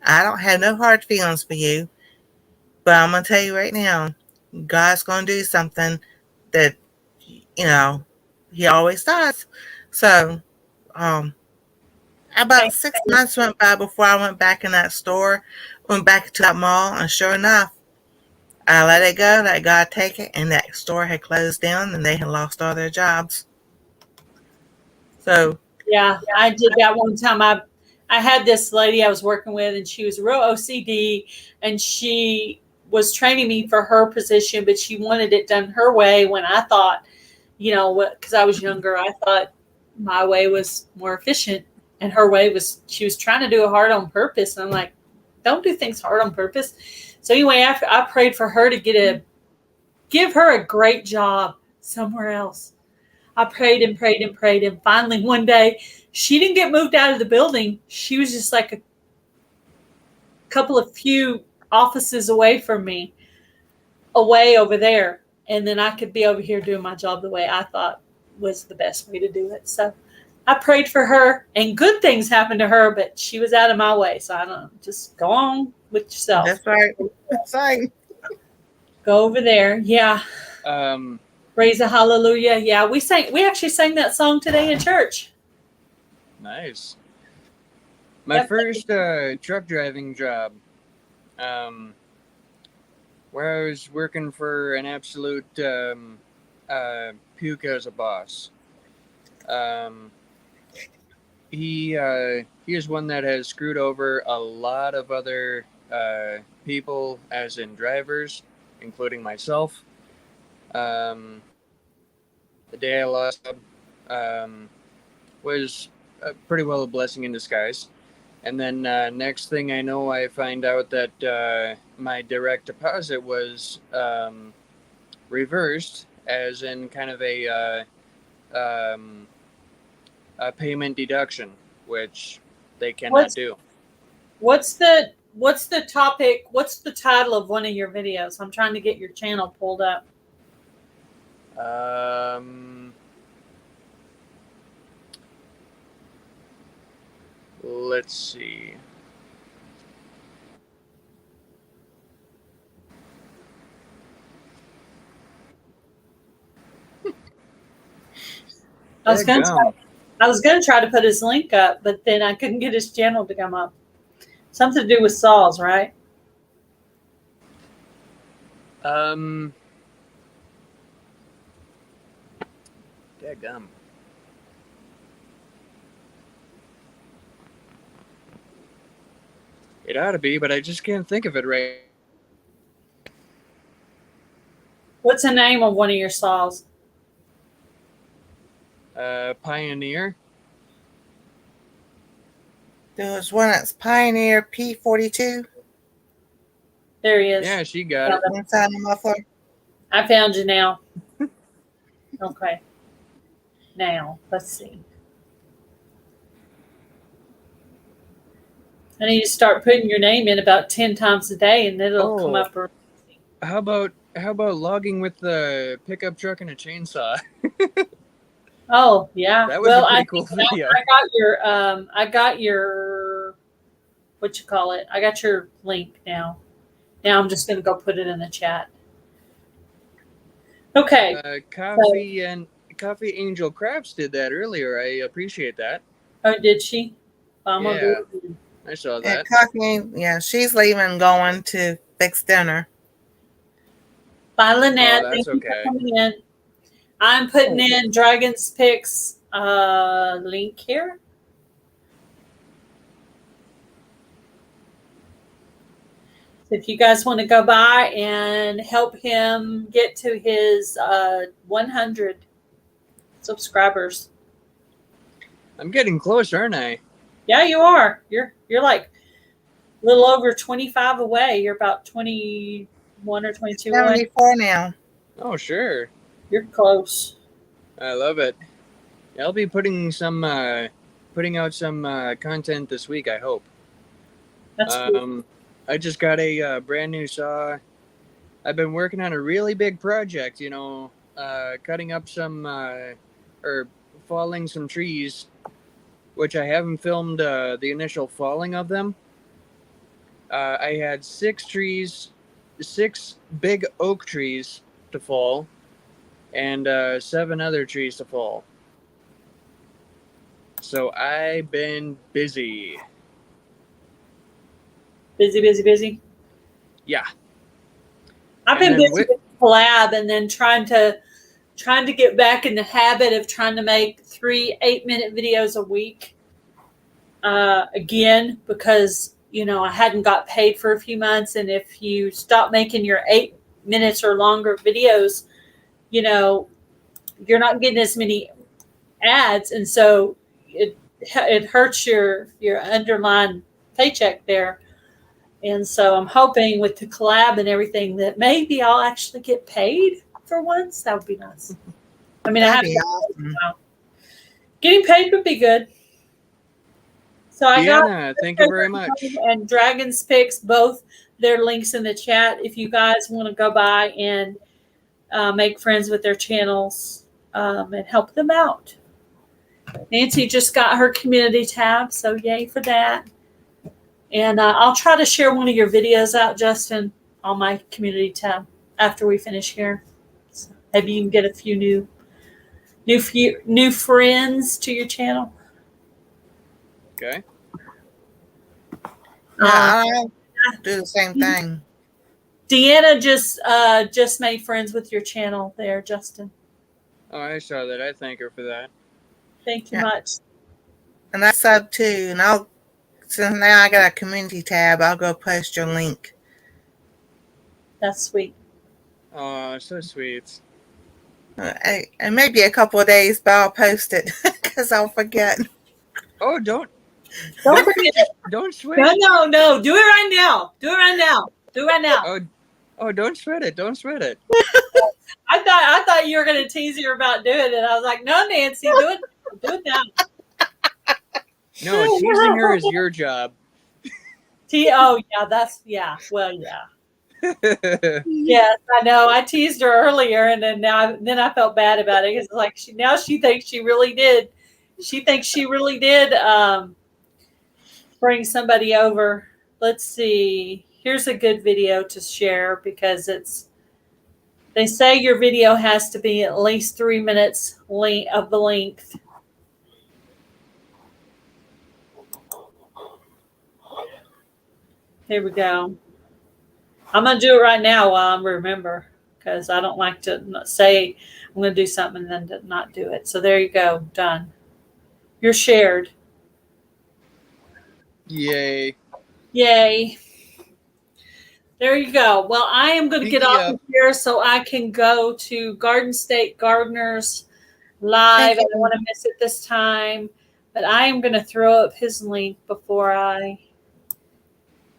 S4: I don't have no hard feelings for you, but I'm going to tell you right now, God's going to do something that, he always does. So, about 6 months went by before I went back in that store, went back to that mall, and sure enough, I let it go, let God take it, and that store had closed down and they had lost all their jobs. So,
S1: yeah, I did that one time. I had this lady I was working with, and she was real OCD, and she was training me for her position, but she wanted it done her way when I thought, because I was younger, I thought my way was more efficient, and her way she was trying to do it hard on purpose. And I'm like, don't do things hard on purpose. So anyway, after I prayed for her to give her a great job somewhere else. I prayed and prayed and prayed. And finally, one day, she didn't get moved out of the building. She was just like a few offices away from me, away over there. And then I could be over here doing my job the way I thought was the best way to do it. So I prayed for her, and good things happened to her, but she was out of my way. So I don't know. Just go on with yourself.
S4: that's right. That's right.
S1: Go over there. Yeah. Praise a hallelujah. Yeah, we actually sang that song today in church.
S6: Nice. My first truck driving job, where I was working for an absolute puke as a boss. He is one that has screwed over a lot of other people, as in drivers, including myself. The day I lost was pretty well a blessing in disguise. And then next thing I know, I find out that my direct deposit was reversed, as in kind of a payment deduction, which they cannot do.
S1: What's the topic? What's the title of one of your videos? I'm trying to get your channel pulled up.
S6: Let's see.
S1: I was going to try to put his link up, but then I couldn't get his channel to come up. Something to do with saws, right?
S6: Dadgum. It ought to be, but I just can't think of it right.
S1: What's the name of one of your saws?
S6: Pioneer.
S4: There was one that's Pioneer P42
S1: There he is.
S6: Yeah, she got it.
S4: inside the muffler.
S1: I found you now. Okay. Now, let's see. I need to start putting your name in about 10 times a day, and then it'll come up.
S6: How about logging with the pickup truck and a chainsaw?
S1: Oh, yeah.
S6: That was a pretty cool video.
S1: I got your, what you call it? I got your link now. Now I'm just going to go put it in the chat. Okay.
S6: Coffee Angel Crafts did that earlier. I appreciate that.
S1: Oh, did she?
S6: Yeah, I saw that.
S4: Yeah, she's leaving, going to fix dinner.
S1: Bye, Lynette.
S6: Oh, that's
S1: Thank you
S6: okay.
S1: for coming in. I'm putting in Dragon's Picks link here. So if you guys want to go by and help him get to his 100 subscribers.
S6: I'm getting close, aren't I?
S1: Yeah, you are. You're like a little over 25 away. You're about 21 or 22 away.
S4: 74 now.
S6: Oh, sure.
S1: You're close.
S6: I love it. I'll be putting out some content this week, I hope.
S1: That's cool.
S6: I just got a brand new saw. I've been working on a really big project, cutting up some or falling some trees, which I haven't filmed the initial falling of them. I had 6 big oak trees to fall, and 7 other trees to fall. So I've been busy.
S1: Busy.
S6: Yeah.
S1: I've been busy with collab, and then trying to get back in the habit of trying to make 3 8-minute videos a week. Again, because I hadn't got paid for a few months, and if you stop making your 8 minutes or longer videos, you're not getting as many ads, and so it hurts your underlying paycheck there. And so I'm hoping with the collab and everything that maybe I'll actually get paid for once. That would be nice. I mean,
S4: Awesome.
S1: Getting paid would be good. So I
S6: got thank you very much.
S1: And Dragon's Picks, both their links in the chat. If you guys want to go by and make friends with their channels and help them out. Nancy just got her community tab, so yay for that. And I'll try to share one of your videos out, Justin, on my community tab after we finish here. So maybe you can get a few new friends to your channel.
S6: Okay.
S4: I'll do the same thing.
S1: Deanna just made friends with your channel there, Justin.
S6: Oh, I saw that. I thank her for that.
S1: Thank you much.
S4: And I sub too. And since now I got a community tab, I'll go post your link.
S1: That's sweet.
S6: Oh, so sweet.
S4: It may be a couple of days, but I'll post it because I'll forget.
S6: Oh, don't
S1: forget.
S6: Don't sweat.
S1: No. Do it right now. Do it right now.
S6: Oh, don't sweat it. Don't sweat it.
S1: I thought you were going to tease her about doing it. I was like, no, Nancy, do it now.
S6: No, teasing her is your job.
S1: Well, yeah. Yes, I know. I teased her earlier, and then I felt bad about it because like she thinks she really did. She thinks she really did bring somebody over. Let's see. Here's a good video to share because they say your video has to be at least 3 minutes of the length. Here we go. I'm going to do it right now while I remember because I don't like to say I'm going to do something and then not do it. So there you go. Done. You're shared.
S6: Yay.
S1: There you go. Well, I am going to get off of here so I can go to Garden State Gardeners live. I don't want to miss it this time. But I am going to throw up his link before I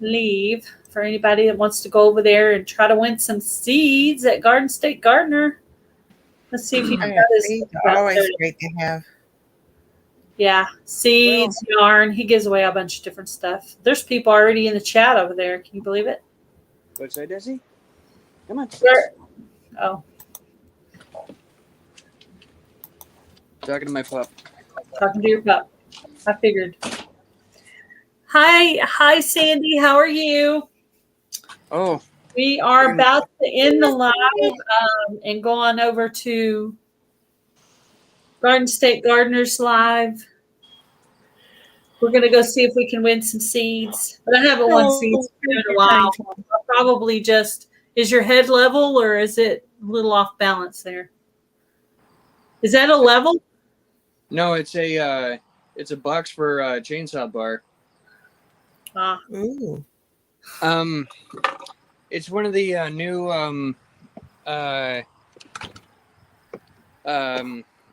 S1: leave for anybody that wants to go over there and try to win some seeds at Garden State Gardener. Let's see if you can
S4: Yeah,
S1: got his
S4: seeds are always great to have.
S1: Yeah, seeds, yarn. He gives away a bunch of different stuff. There's people already in the chat over there. Can you believe it?
S6: What's that, Desi? Come on.
S1: Where? Oh,
S6: Talking to my pup.
S1: talking to your pup. I figured. Hi, Sandy. How are you?
S6: Oh,
S1: We are about to end the live and go on over to Garden State Gardeners Live. We're going to go see if we can win some seeds. But I haven't won seeds in a while. I'll probably just, is your head level or is it a little off balance there? Is that a level?
S6: no, it's a box for a chainsaw bar.
S1: Ah.
S4: Ooh.
S6: It's one of the new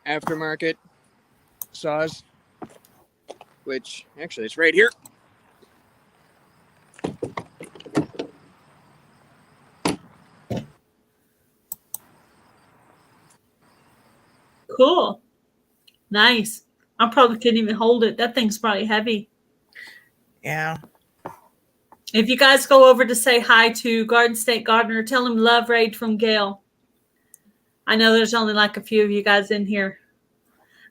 S6: aftermarket saws, which actually it's right here.
S1: Cool. Nice. I probably couldn't even hold it. That thing's probably heavy.
S4: Yeah.
S1: If you guys go over to say hi to Garden State Gardener, tell him love raid from Gail. I know there's only like a few of you guys in here.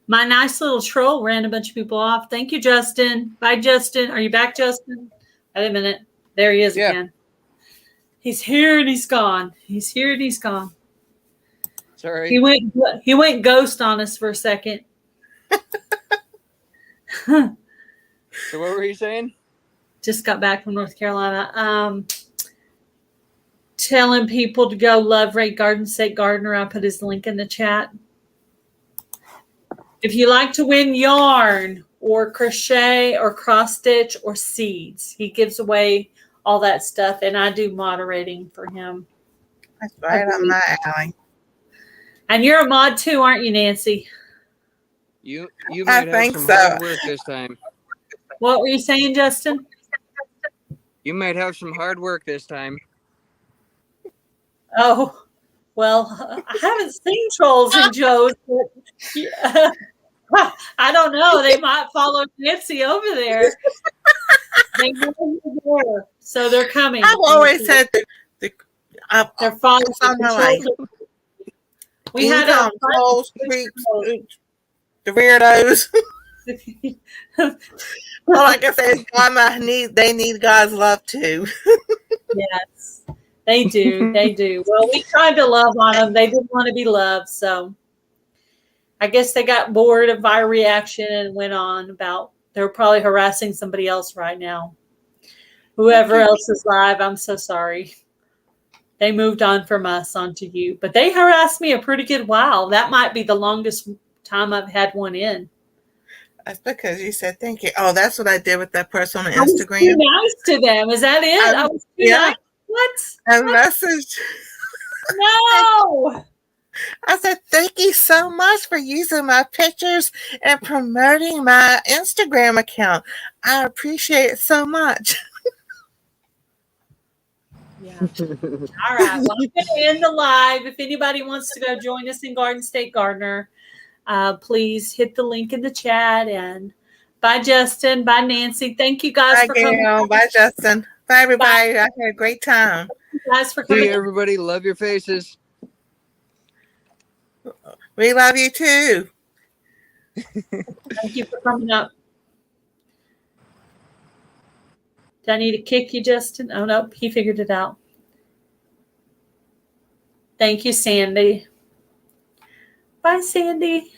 S1: My nice little troll ran a bunch of people off. Thank you, Justin. Bye, Justin. Are you back, Justin? Wait a minute. There he is again. He's here and he's gone. He's here and he's gone.
S6: Sorry.
S1: He went ghost on us for a second.
S6: So what were you saying?
S1: Just got back from North Carolina. Telling people to go love Ray Garden State Gardener. I put his link in the chat. If you like to win yarn or crochet or cross stitch or seeds, he gives away all that stuff, and I do moderating for him.
S4: That's right up my alley.
S1: And you're a mod too, aren't you, Nancy?
S6: You might have some hard work this time.
S1: What were you saying, Justin?
S6: You might have some hard work this time.
S1: Oh, well, I haven't seen trolls and Joes. But, yeah. I don't know. They might follow Nancy over there. They know you're there, so they're coming.
S4: I've always said they're
S1: following
S4: on my life.
S1: We had
S4: trolls, creeps, the weirdos. Well, like I said, they need God's love too.
S1: Yes, they do. They do. Well, we tried to love on them. They didn't want to be loved, so I guess they got bored of our reaction and went on about. They're probably harassing somebody else right now. Whoever else is live, I'm so sorry. They moved on from us onto you, but they harassed me a pretty good while. That might be the longest time I've had one in.
S4: That's because you said thank you. Oh, that's what I did with that person on Instagram.
S1: I was too nice to them. Is that it? I was too nice. What?
S4: A message.
S1: No.
S4: I said, thank you so much for using my pictures and promoting my Instagram account. I appreciate it so much.
S1: Yeah. All right. Well, I'm going to end the live. If anybody wants to go join us in Garden State Gardener, please hit the link in the chat. And bye, Justin. Bye, Nancy. Thank you guys for coming.
S4: Bye, Justin. Bye, everybody. Bye. I had a great time.
S1: Thank you guys for coming.
S6: See you, everybody. Love your faces.
S4: We love you too.
S1: Thank you for coming up. Do I need to kick you, Justin? Oh, no, he figured it out. Thank you, Sandy. Bye, Sandy.